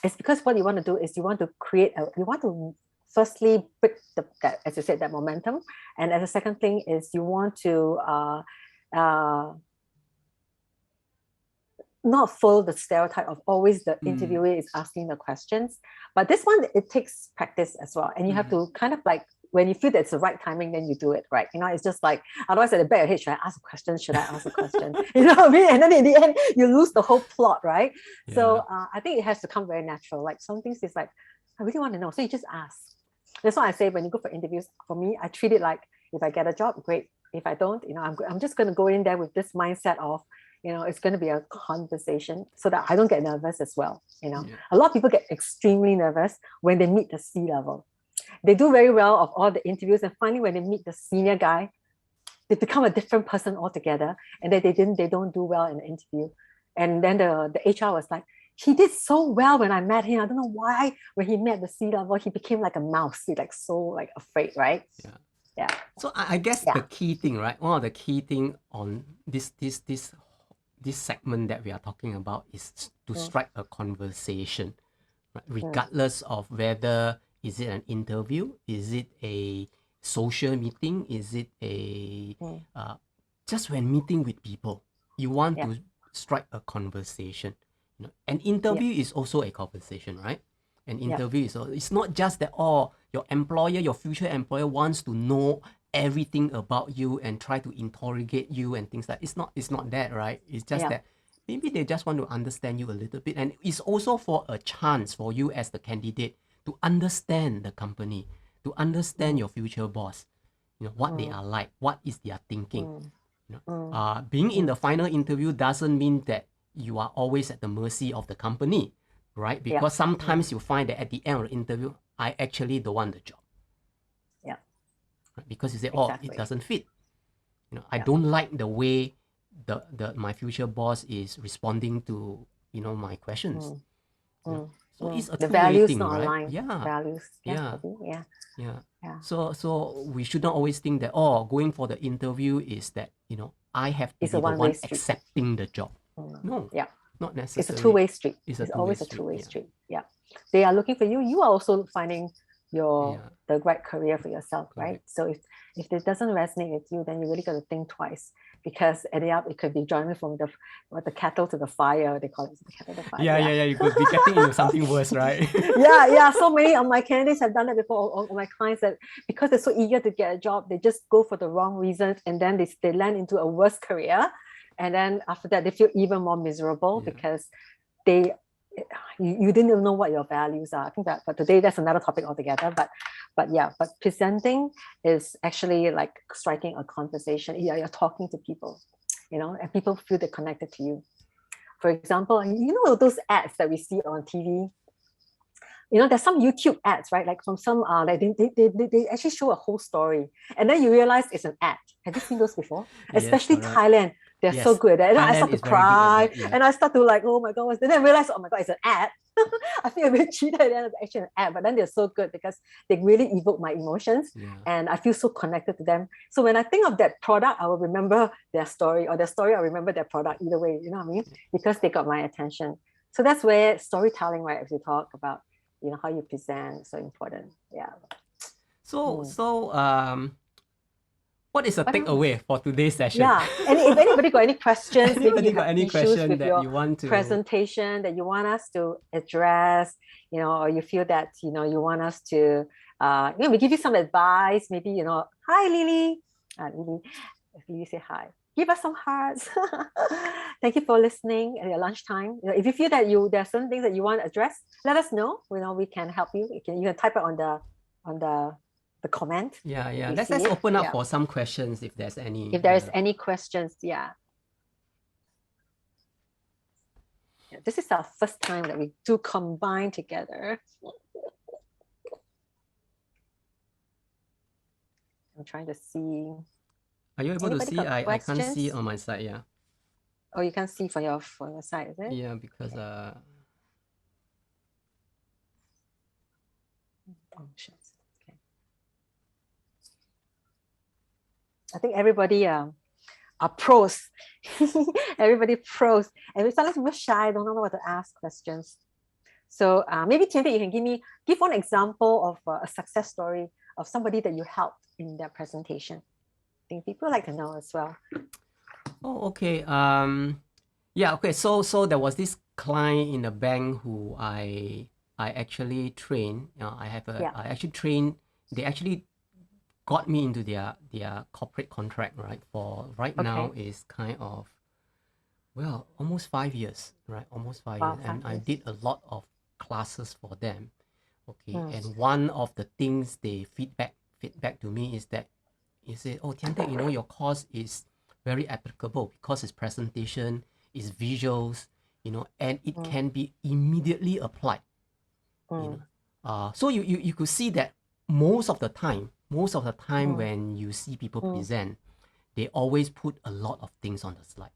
Speaker 1: it's because what you want to do is you want to firstly break that, as you said, that momentum. And as a second thing is you want to not follow the stereotype of always the interviewer is asking the questions. But this one, it takes practice as well. And you have to kind of like, when you feel that it's the right timing, then you do it, right? You know, it's just like, otherwise at the back of your head, should I ask a question? Should I ask a question? You know what I mean? And then in the end, you lose the whole plot, right? Yeah. So I think it has to come very natural. Like some things is like, I really want to know. So you just ask. That's why I say when you go for interviews, for me, I treat it like, if I get a job, great. If I don't, you know, I'm just going to go in there with this mindset of, you know, it's going to be a conversation so that I don't get nervous as well. You know, a lot of people get extremely nervous when they meet the C-level. They do very well of all the interviews, and finally when they meet the senior guy, they become a different person altogether, and then they don't do well in the interview. And then the HR was like, he did so well when I met him. I don't know why when he met the C-level, he became like a mouse. He's like so like afraid, right? Yeah.
Speaker 2: So I guess the key thing, right? One of the key thing on this segment that we are talking about is to strike a conversation, right? Regardless of whether is it an interview, is it a social meeting, is it a just when meeting with people, you want to strike a conversation. You know, an interview is also a conversation, right? An interview is it's not just that your employer, your future employer wants to know everything about you and try to interrogate you and things like it's not that, right? It's just that maybe they just want to understand you a little bit, and it's also for a chance for you as the candidate to understand the company, to understand your future boss, you know, what they are like, what is their thinking. You know, being in the final interview doesn't mean that you are always at the mercy of the company, right? Because sometimes you find that at the end of the interview, I actually don't want the job. Because you say, it doesn't fit. You know, I don't like the way my future boss is responding to, you know, my questions. So it's a
Speaker 1: The
Speaker 2: two-way
Speaker 1: values
Speaker 2: thing,
Speaker 1: not
Speaker 2: right?
Speaker 1: aligned.
Speaker 2: Yeah,
Speaker 1: Values.
Speaker 2: yeah,
Speaker 1: Yeah.
Speaker 2: yeah.
Speaker 1: Yeah.
Speaker 2: So we should not always think that, oh, going for the interview is that, I have to
Speaker 1: It's a
Speaker 2: be the
Speaker 1: one-way
Speaker 2: one
Speaker 1: street.
Speaker 2: accepting the job. No,
Speaker 1: Yeah.
Speaker 2: not
Speaker 1: It's
Speaker 2: necessarily.
Speaker 1: a two-way street.
Speaker 2: It's a
Speaker 1: It's
Speaker 2: two-way
Speaker 1: always a
Speaker 2: street.
Speaker 1: two-way
Speaker 2: Yeah.
Speaker 1: street. Yeah. They are looking for you. You are also finding the right career for yourself, right?
Speaker 2: Correct.
Speaker 1: So if it doesn't resonate with you, then you really got to think twice, because at the end it could be joining from the kettle to the fire. They call it the kettle to the fire.
Speaker 2: Yeah. You could be getting into something worse, right?
Speaker 1: Yeah. So many of my candidates have done that before. Or my clients, that because they're so eager to get a job, they just go for the wrong reasons, and then they land into a worse career, and then after that they feel even more miserable because you didn't even know what your values are. I think that, but today that's another topic altogether. But presenting is actually like striking a conversation. You're talking to people, and people feel they're connected to you. For example, those ads that we see on TV. There's some YouTube ads, right? Like from some, like they actually show a whole story, and then you realize it's an ad. Have you seen those before? Especially Thailand, they're so good. And I start to cry, and I start to like, oh my god, and then I realize, oh my god, it's an ad. I feel a bit cheated, and it's actually an ad. But then they're so good because they really evoke my emotions, and I feel so connected to them. So when I think of that product, I will remember their story, or their story, I remember their product. Either way, you know what I mean? Because they got my attention. So that's where storytelling, right? As we talk about, how you present, so important. Yeah.
Speaker 2: So what is a takeaway for today's session?
Speaker 1: Yeah, and if anybody got any questions, maybe you
Speaker 2: got
Speaker 1: have
Speaker 2: any
Speaker 1: issues
Speaker 2: question
Speaker 1: with
Speaker 2: that
Speaker 1: your
Speaker 2: you want to
Speaker 1: presentation that you want us to address, or you feel that, you want us to, we give you some advice, maybe, hi, Lily. Lily say hi. Give us some hearts. Thank you for listening at your lunchtime. If you feel that there are certain things that you want to address, let us know. We can help you. You can type it on the comment.
Speaker 2: Yeah. Let's open up for some questions if there's any.
Speaker 1: If there's any questions, This is our first time that we do combine together. I'm trying to see.
Speaker 2: Are you able to see? I can't see on my side, yeah.
Speaker 1: Oh, you can't see from your side, is it?
Speaker 2: Yeah, because
Speaker 1: Okay. I think everybody are pros. Everybody pros. And sometimes we're shy, don't know what to ask questions. So maybe Tian, you can give one example of a success story of somebody that you helped in their presentation. I think people like to know as well.
Speaker 2: Oh, okay. Yeah, okay. So there was this client in the bank who I actually trained. I actually trained. They actually got me into their corporate contract, right? For now is kind of, well, almost 5 years, right? Almost 5 years. And I did a lot of classes for them. Okay. And one of the things they feedback to me is that he said, oh, Tian, your course is very applicable because it's presentation, it's visuals, and it can be immediately applied. So you could see that most of the time when you see people present, they always put a lot of things on the slide.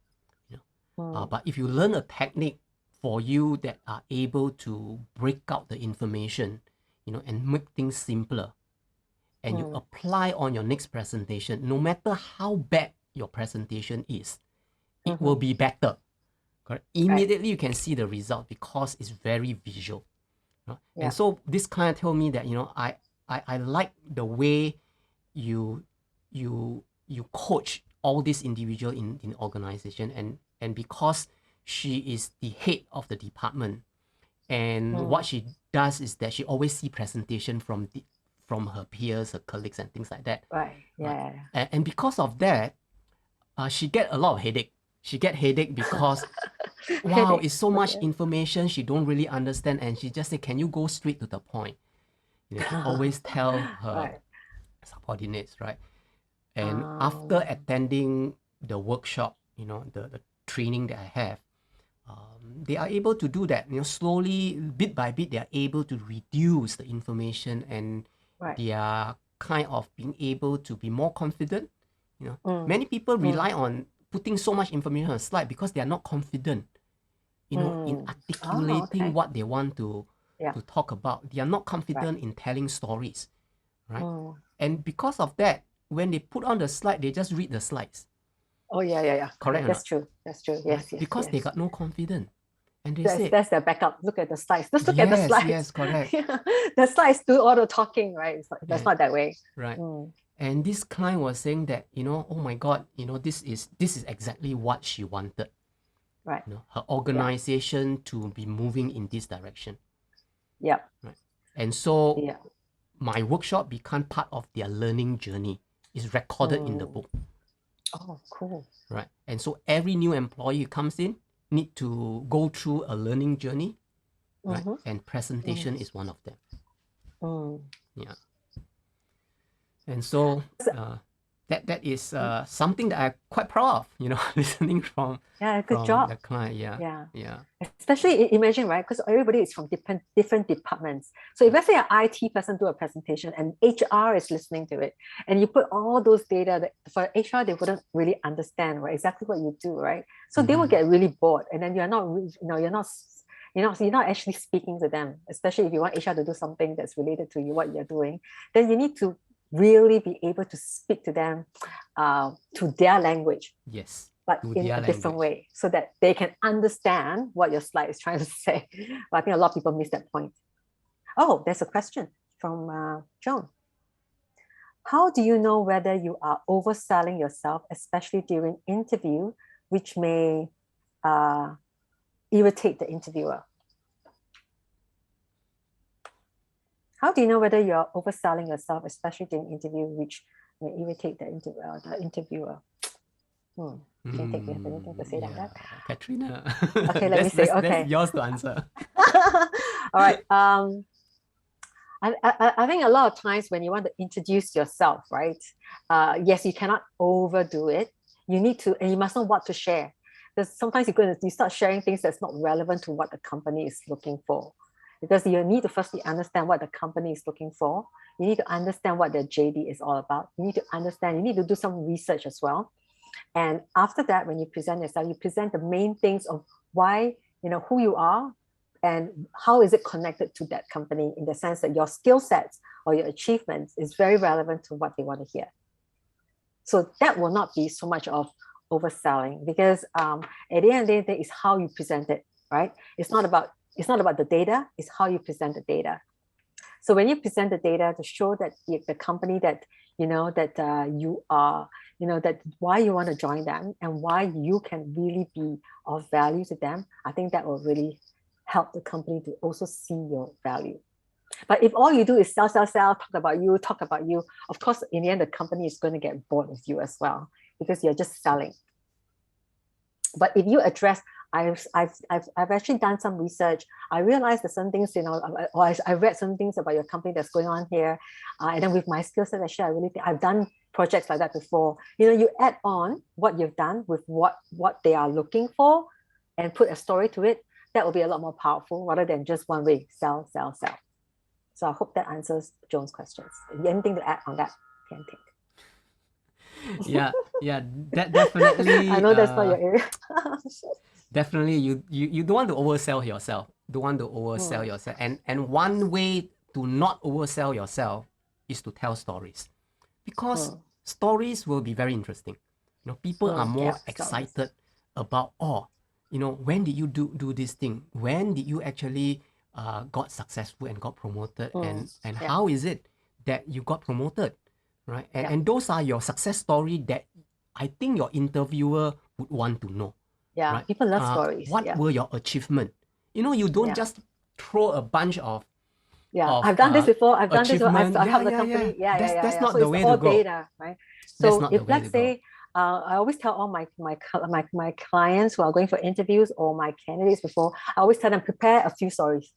Speaker 2: But if you learn a technique for you that are able to break out the information, and make things simpler, and you apply on your next presentation, no matter how bad your presentation is, it will be better. Correct? Immediately you can see the result because it's very visual. And so this client told me that, I like the way you coach all these individuals in organization, and because she is the head of the department, and what she does is that she always see presentation from her peers, her colleagues, and things like that.
Speaker 1: Right. Yeah.
Speaker 2: And because of that, she get a lot of headache. She get headache because wow, it's so much information she don't really understand, and she just say, can you go straight to the point? She always tell her subordinates, right? And after attending the workshop, the training that I have, they are able to do that. Slowly, bit by bit, they are able to reduce the information, and they are kind of being able to be more confident. Many people rely on putting so much information on a slide because they are not confident, in articulating what they want to to talk about. They are not confident in telling stories, right? And because of that, when they put on the slide, they just read the slides.
Speaker 1: Oh, yeah.
Speaker 2: Correct.
Speaker 1: That's true. That's true. Yes, yes.
Speaker 2: Because they got no confidence. And they
Speaker 1: that's their backup. Look at the slides. Just look at the
Speaker 2: yes,
Speaker 1: slides.
Speaker 2: yes, correct.
Speaker 1: The slides do all the talking, right? That's not that way.
Speaker 2: Right. And this client was saying that, oh my God, this is exactly what she wanted.
Speaker 1: Right.
Speaker 2: Her organization to be moving in this direction.
Speaker 1: Yeah.
Speaker 2: Right. And so my workshop become part of their learning journey. It's recorded in the book.
Speaker 1: Oh, cool.
Speaker 2: Right. And so every new employee who comes in need to go through a learning journey. Right. And presentation is one of them. Yeah. And so that is something that I'm quite proud of, listening from
Speaker 1: good job.
Speaker 2: the client. Yeah.
Speaker 1: Especially imagine, right? Because everybody is from different departments. So if let's say an IT person do a presentation and HR is listening to it, and you put all those data that for HR they wouldn't really understand, right? Exactly what you do, right? So they will get really bored, and then you're not actually speaking to them. Especially if you want HR to do something that's related to what you're doing, then you need to really be able to speak to them to their language.
Speaker 2: Yes.
Speaker 1: But in a different way, so that they can understand what your slide is trying to say. But I think a lot of people miss that point. Oh, there's a question from Joan. How do you know whether you are overselling yourself, especially during interview, which may irritate the interviewer? How do you know whether you're overselling yourself, especially during interview, which may irritate the interviewer? Can you have anything to say like that?
Speaker 2: Katharina.
Speaker 1: Okay, let me say. Okay.
Speaker 2: That's yours to answer.
Speaker 1: All right. I think a lot of times when you want to introduce yourself, right? Yes, you cannot overdo it. You need to, and you must know what to share. Because sometimes you start sharing things that's not relevant to what the company is looking for. Because you need to firstly understand what the company is looking for. You need to understand what the JD is all about. You need to do some research as well. And after that, when you present yourself, you present the main things of why, who you are and how is it connected to that company, in the sense that your skill sets or your achievements is very relevant to what they want to hear. So that will not be so much of overselling, because at the end of the day, it's how you present it, right? It's not about the data, it's how you present the data. So when you present the data to show that the company that, you are, that why you want to join them and why you can really be of value to them, I think that will really help the company to also see your value. But if all you do is sell, talk about you, of course, in the end, the company is going to get bored with you as well, because you're just selling. But if you address, I've actually done some research. I realized that some things, I read some things about your company that's going on here. And then with my skill set, actually, I really think I've done projects like that before. You add on what you've done with what they are looking for and put a story to it. That will be a lot more powerful rather than just one way, sell. So I hope that answers Joan's questions. Anything to add on that, Tian?
Speaker 2: Yeah, that definitely.
Speaker 1: I know that's not your area.
Speaker 2: Definitely, you don't want to oversell yourself. Yourself. And one way to not oversell yourself is to tell stories, because stories will be very interesting. People are more excited about, when did you do this thing? When did you actually got successful and got promoted? And how is it that you got promoted? Right? And those are your success story that I think your interviewer would want to know.
Speaker 1: Yeah,
Speaker 2: right?
Speaker 1: People love stories.
Speaker 2: What were your achievements? You don't just throw a bunch of
Speaker 1: I've done this before. I've helped the company.
Speaker 2: That's not
Speaker 1: so
Speaker 2: the way
Speaker 1: it's all
Speaker 2: to go.
Speaker 1: Data, right? So if let's say, I always tell all my clients who are going for interviews or my candidates before, I always tell them, prepare a few stories.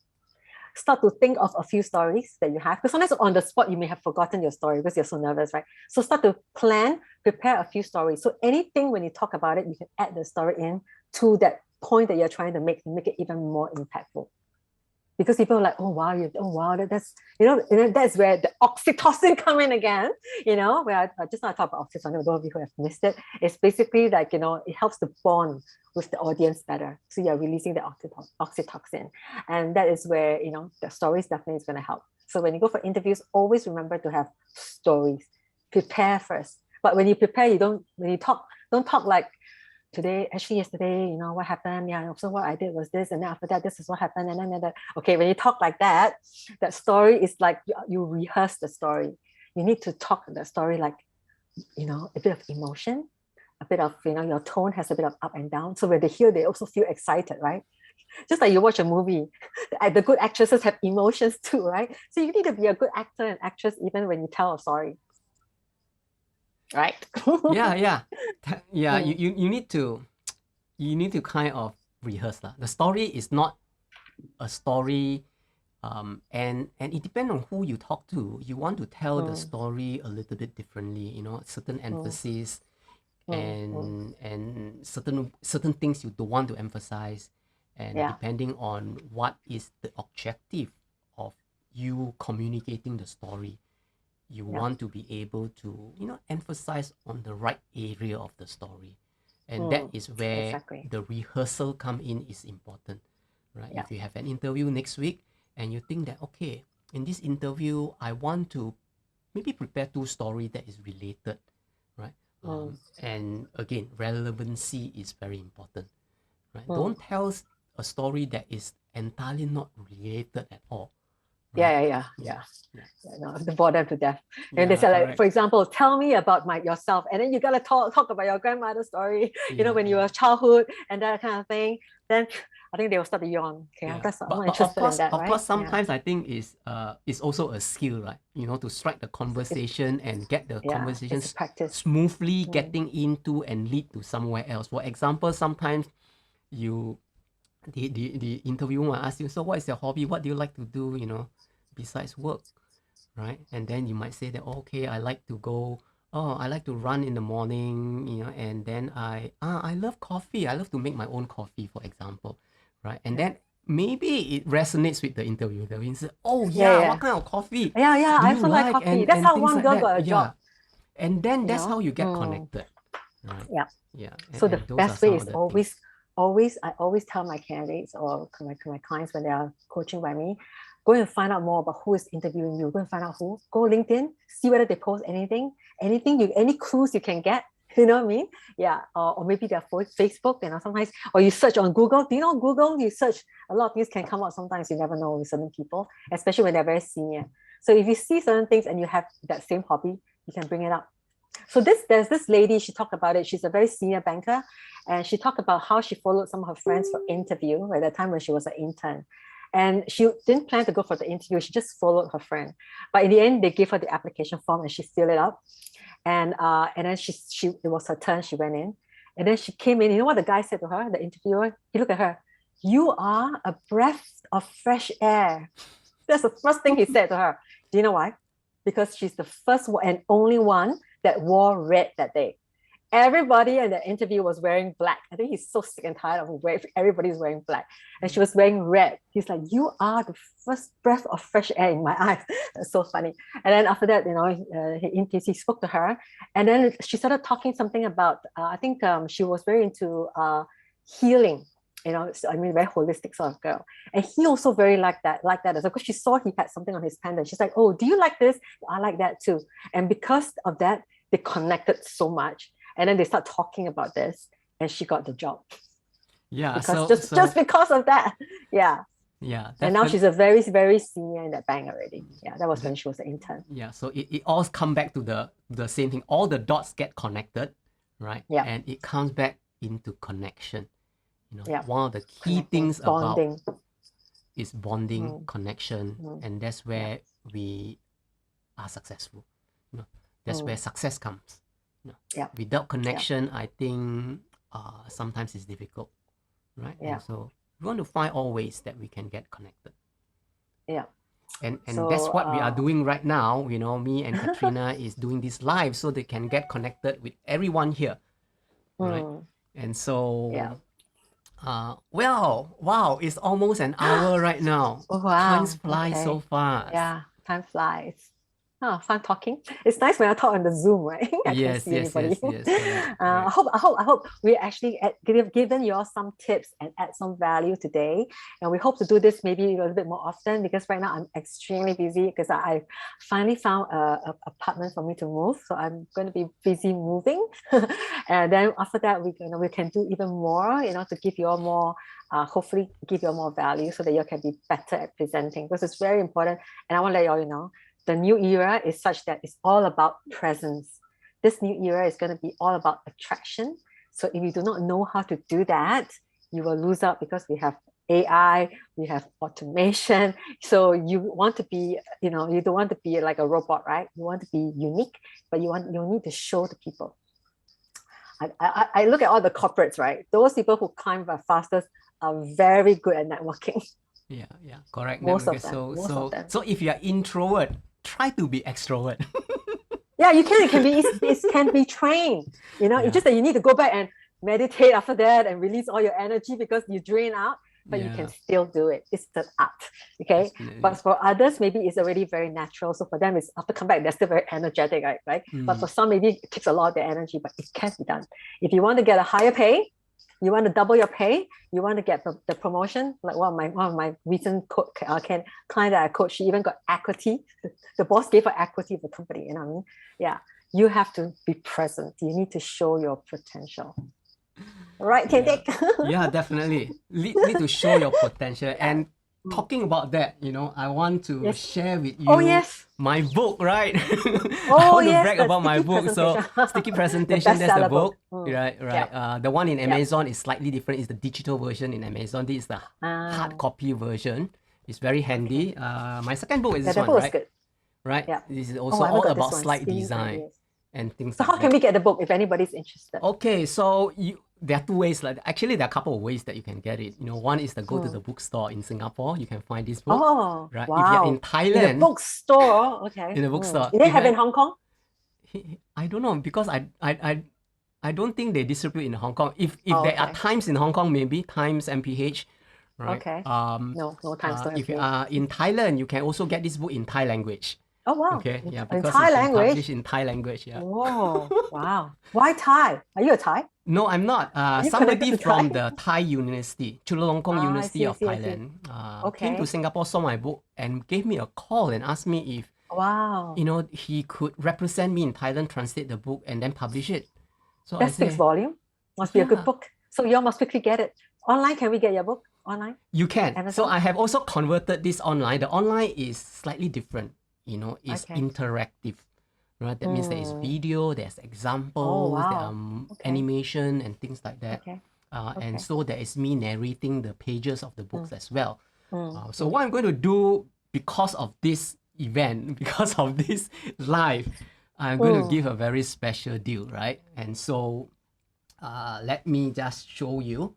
Speaker 1: Start to think of a few stories that you have, because sometimes on the spot you may have forgotten your story because you're so nervous, right? So start to prepare a few stories. So anything when you talk about it, you can add the story in to that point that you're trying to make it even more impactful. because people are like, oh wow, that's and then that's where the oxytocin come in again, where I just now I talk about oxytocin, those of you who have missed it. It's basically like, it helps to bond with the audience better. So you're releasing the oxytocin. And that is where, the stories definitely is going to help. So when you go for interviews, always remember to have stories. Prepare first. But when you prepare, when you talk, don't talk like, yesterday, what happened? Yeah, so what I did was this, and then after that, this is what happened, and then that. Okay, when you talk like that, that story is like you rehearse the story. You need to talk the story like, a bit of emotion, a bit of, your tone has a bit of up and down. So when they hear, they also feel excited, right? Just like you watch a movie, the good actresses have emotions too, right? So you need to be a good actor and actress even when you tell a story. Right?
Speaker 2: Yeah. You need to kind of rehearse lah. The story is not a story, and it depends on who you talk to. You want to tell the story a little bit differently, certain emphasis, and certain things you don't want to emphasize, and depending on what is the objective of you communicating the story, you want to be able to emphasize on the right area of the story, and that is where the rehearsal come in is important, right? If you have an interview next week and you think that, okay, in this interview I want to maybe prepare 2 stories that is related, right? And again, relevancy is very important, right? Don't tell a story that is entirely not related at all.
Speaker 1: Right? Yeah. No, bore them to death. And they say, like, for example, tell me about yourself, and then you gotta talk about your grandmother's story, when you were childhood and that kind of thing. Then I think they will start to yawn. Okay, I'm not interested in that, right?
Speaker 2: Of course, sometimes I think is also a skill, right? To strike the conversation and get the conversation smoothly getting into and lead to somewhere else. For example, sometimes the interviewer will ask you, so what is your hobby? What do you like to do, besides work, right? And then you might say that, okay, I like to run in the morning, and then I love coffee. I love to make my own coffee, for example, right? And then maybe it resonates with the interviewer. They say, what kind of coffee?
Speaker 1: I also like coffee. That's how one girl got a job.
Speaker 2: And then that's how you get connected, right? Yeah.
Speaker 1: So the best way is I always tell my candidates or my clients when they are coaching by me, go and find out more about who is interviewing you. Go and find out who. Go LinkedIn, see whether they post any clues you can get. You know what I mean? Yeah. Or maybe their Facebook, sometimes, or you search on Google. Do you know Google? You search, a lot of things can come out. Sometimes you never know with certain people, especially when they're very senior. So if you see certain things and you have that same hobby, you can bring it up. So there's this lady, she talked about it. She's a very senior banker, and she talked about how she followed some of her friends for interview at the time when she was an intern. And she didn't plan to go for the interview. She just followed her friend. But in the end, they gave her the application form and she filled it up. And then it was her turn. She went in. And then she came in. You know what the guy said to her, the interviewer? He looked at her. You are a breath of fresh air. That's the first thing he said to her. Do you know why? Because she's the first and only one that wore red that day. Everybody in the interview was wearing black. I think he's so sick and tired of everybody's wearing black. And she was wearing red. He's like, you are the first breath of fresh air in my eyes. That's so funny. And then after that, he spoke to her. And then she started talking something about, I think she was very into healing. Very holistic sort of girl. And he also very like that as well, because she saw he had something on his pendant. She's like, oh, do you like this? I like that too. And because of that, they connected so much. And then they start talking about this, and she got the job.
Speaker 2: Yeah.
Speaker 1: Because just because of that. Yeah.
Speaker 2: Yeah.
Speaker 1: And now she's a very, very senior in that bank already. Yeah. That was when she was an intern.
Speaker 2: Yeah. So it all comes back to the same thing. All the dots get connected, right? Yeah. And it comes back into connection. One of the key things bonding. Is bonding, connection, and that's where we are successful. That's where success comes. Without connection, I think sometimes it's difficult, right? Yeah. And so we want to find all ways that we can get connected.
Speaker 1: Yeah.
Speaker 2: And that's what we are doing right now. Me and Katharina is doing this live so they can get connected with everyone here, right? And so Well, wow, it's almost an hour right now.
Speaker 1: Oh, wow.
Speaker 2: Times fly so fast.
Speaker 1: Yeah, time flies. Oh, fun talking. It's nice when I talk on the Zoom, right? I can
Speaker 2: Yes,
Speaker 1: see
Speaker 2: yes,
Speaker 1: anybody.
Speaker 2: yes, yes, correct,
Speaker 1: I
Speaker 2: correct.
Speaker 1: hope we actually given you all some tips and add some value today. And we hope to do this maybe a little bit more often, because right now I'm extremely busy because I finally found a apartment for me to move. So I'm going to be busy moving. And then after that, we can do even more, to give you all more, hopefully give you all more value so that you can be better at presenting, because it's very important. And I want to let you all know, the new era is such that it's all about presence. This new era is going to be all about attraction. So if you do not know how to do that, you will lose out, because we have AI, we have automation. So you want to be, you don't want to be like a robot, right? You want to be unique, but you need to show the people. I look at all the corporates, right? Those people who climb the fastest are very good at networking.
Speaker 2: Yeah, correct.
Speaker 1: Most of
Speaker 2: So,
Speaker 1: them. Most
Speaker 2: so,
Speaker 1: of them.
Speaker 2: so if you're introvert, try to be extrovert.
Speaker 1: Yeah, you can. It can be trained.
Speaker 2: Yeah.
Speaker 1: It's just that you need to go back and meditate after that and release all your energy because you drain out. But you can still do it. It's the art, okay?
Speaker 2: Definitely.
Speaker 1: But for others, maybe it's already very natural. So for them, it's after come back, they're still very energetic, right? But for some, maybe it takes a lot of their energy, but it can be done. If you want to get a higher pay, you want to double your pay, you want to get the promotion, like one of my recent client that I coached, she even got equity. The boss gave her equity of the company, you know what I mean? Yeah, you have to be present. You need to show your potential. Right, Tian?
Speaker 2: Yeah, definitely. Need to show your potential. And talking about that, I want to share with you my book, right? I want to brag about my book. So, Sticky Presentation, that's the book. Right. The one in Amazon is slightly different. It's the digital version in Amazon. This is the hard copy version. It's very handy. My second book is this one, right?
Speaker 1: Good.
Speaker 2: Right? This is also all about slide design and things like that.
Speaker 1: So how can we get the book if anybody's interested?
Speaker 2: Okay, so there are two ways. Actually, there are a couple of ways that you can get it. One is to go to the bookstore in Singapore. You can find this book.
Speaker 1: Oh,
Speaker 2: right?
Speaker 1: Wow.
Speaker 2: If you're in Thailand,
Speaker 1: in the bookstore, okay.
Speaker 2: In the bookstore.
Speaker 1: Do they have in Hong Kong?
Speaker 2: I don't know, because I don't think they distribute in Hong Kong. If there are Times in Hong Kong, maybe Times MPH. Right?
Speaker 1: Okay. No Times.
Speaker 2: If you are in Thailand, you can also get this book in Thai language.
Speaker 1: Oh, wow.
Speaker 2: Okay,
Speaker 1: in
Speaker 2: because
Speaker 1: Thai
Speaker 2: it's
Speaker 1: language?
Speaker 2: published in Thai language. Yeah.
Speaker 1: Whoa, wow. Why Thai? Are you a Thai?
Speaker 2: No, I'm not. Somebody from the Thai University, Chulalongkorn University of Thailand, came to Singapore, saw my book, and gave me a call and asked me if he could represent me in Thailand, translate the book, and then publish it. So
Speaker 1: that speaks volume. Must be a good book. So you all must quickly get it. Online, can we get your book online?
Speaker 2: You can.
Speaker 1: Amazon?
Speaker 2: So I have also converted this online. The online is slightly different. It's interactive. Right? That means there is video, there's examples, there are animation and things like that. And so there is me narrating the pages of the books as well. So what I'm going to do because of this event, because of this live, I'm going to give a very special deal, right? And so let me just show you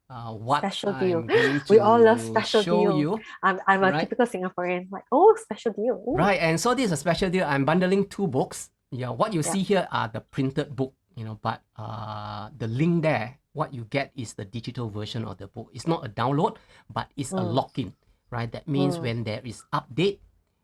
Speaker 2: what special deal.
Speaker 1: We all love special deal. I'm a typical Singaporean, like, special deal. Ooh.
Speaker 2: Right, and so this is a special deal. I'm bundling two books. What you see here are the printed book, but the link there, what you get is the digital version of the book. It's not a download, but it's a login, right? That means when there is update,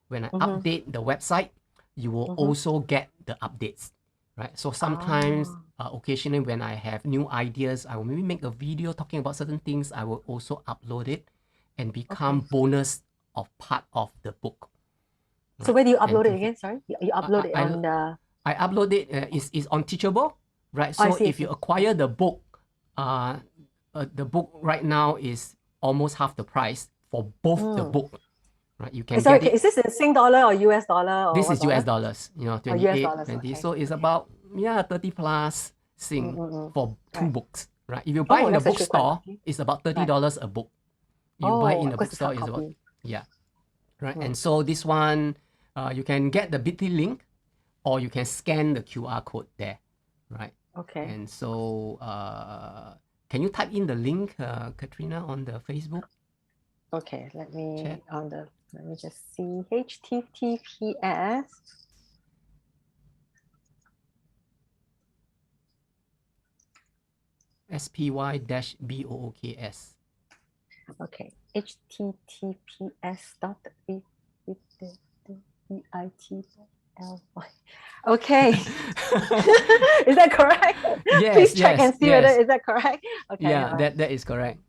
Speaker 2: when I update the website, you will also get the updates. Right? So sometimes, occasionally when I have new ideas, I will maybe make a video talking about certain things. I will also upload it and become bonus of part of the book.
Speaker 1: Right? So where do you upload it again? Sorry? You upload it on the...
Speaker 2: I upload it, it's on Teachable, right? So if you acquire the book right now is almost half the price for both the book. Right, you can get it.
Speaker 1: Is this in Sing dollar or US dollar? Or
Speaker 2: this is US dollars, 28,
Speaker 1: US
Speaker 2: 20. So it's about 30 plus Sing for two books. Right. If you buy in the bookstore, it's about $30 a book. You buy in the bookstore is about right. And so this one, you can get the bit.ly link, or you can scan the QR code there. Right.
Speaker 1: Okay.
Speaker 2: And so can you type in the link, Katrina, on the Facebook?
Speaker 1: Okay, let me just see. HTTPS.
Speaker 2: SPY-BOOKS.
Speaker 1: Okay. https://bit.ly. Okay. Is that correct?
Speaker 2: Yes,
Speaker 1: Please check
Speaker 2: yes,
Speaker 1: and see whether
Speaker 2: yes.
Speaker 1: is that correct. Okay.
Speaker 2: Yeah,
Speaker 1: all right.
Speaker 2: that is correct.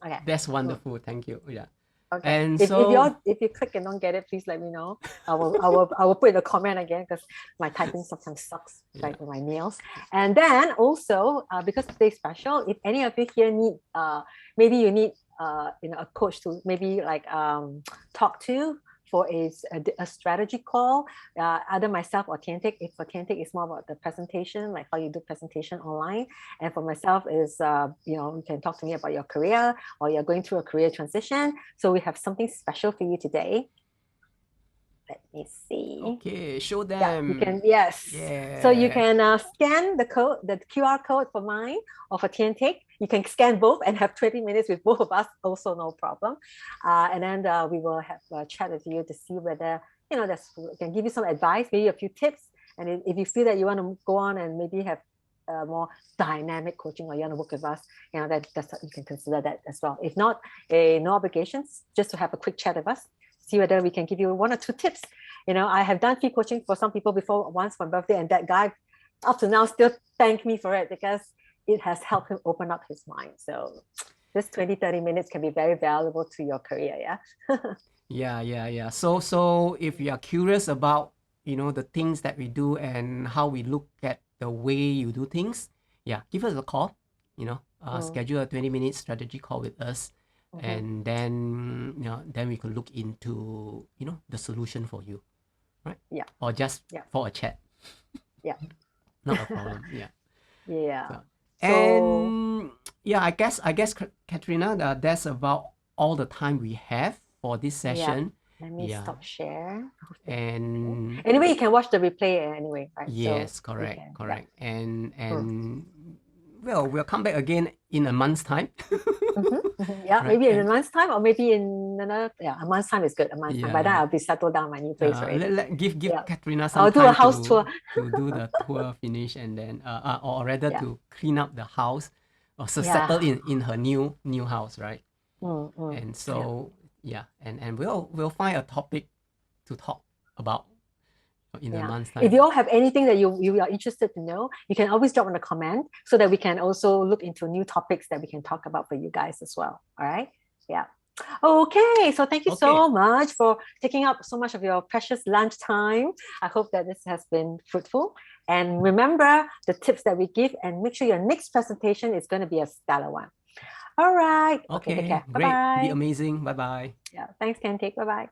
Speaker 1: Okay.
Speaker 2: That's
Speaker 1: Cool.
Speaker 2: wonderful. Thank you. Yeah.
Speaker 1: Okay.
Speaker 2: And
Speaker 1: If
Speaker 2: so
Speaker 1: you click and don't get it, please let me know. I will put in a comment again because my typing sometimes sucks, like with my nails. And then also because today's special, if any of you here need maybe you need a coach to maybe like talk to for a strategy call, either myself or Tian. If for Tian it's more about the presentation, like how you do presentation online, and for myself is you can talk to me about your career or you're going through a career transition. So we have something special for you today. Let me see.
Speaker 2: Okay, show them.
Speaker 1: Yeah, you can. Yes.
Speaker 2: Yeah.
Speaker 1: So you can scan the QR code for mine or for Tian. You can scan both and have 20 minutes with both of us, also no problem. And then we will have a chat with you to see whether, can give you some advice, maybe a few tips. And if you feel that you want to go on and maybe have more dynamic coaching or you want to work with us, that's you can consider that as well. If not, no obligations, just to have a quick chat with us, see whether we can give you 1 or 2 tips. I have done free coaching for some people before, once for birthday, and that guy up to now still thank me for it because it has helped him open up his mind. So this 20-30 minutes can be very valuable to your career.
Speaker 2: Yeah. So if you are curious about the things that we do and how we look at the way you do things, give us a call. Schedule a 20-minute strategy call with us, and then then we could look into the solution for you, right?
Speaker 1: Yeah.
Speaker 2: Or just for a chat.
Speaker 1: Yeah.
Speaker 2: Not a problem. Yeah.
Speaker 1: Yeah.
Speaker 2: And I guess Katharina, that's about all the time we have for this session.
Speaker 1: Let me stop share.
Speaker 2: And
Speaker 1: anyway, you can watch the replay anyway, right?
Speaker 2: Yes,
Speaker 1: so
Speaker 2: correct.
Speaker 1: Yeah.
Speaker 2: And well, we'll come back again in a month's time.
Speaker 1: Yeah, right. Maybe in a month's time, or maybe in another. A month's time is good. A month's time. By then I'll be settled down my new place already.
Speaker 2: Give Katharina some
Speaker 1: I'll
Speaker 2: time
Speaker 1: do a house tour
Speaker 2: to do the tour finish, and then or rather to clean up the house, or settle in her new house, right? And so and we'll find a topic to talk about in a month's time.
Speaker 1: If you all have anything that you are interested to know, you can always drop in a comment so that we can also look into new topics that we can talk about for you guys as well. All right. Yeah. Okay. So thank you so much for taking up so much of your precious lunch time. I hope that this has been fruitful. And remember the tips that we give, and make sure your next presentation is going to be a stellar one. All right.
Speaker 2: Okay.
Speaker 1: Take care.
Speaker 2: Great.
Speaker 1: Bye-bye.
Speaker 2: Be amazing. Bye-bye.
Speaker 1: Yeah. Thanks, Tian. Bye-bye.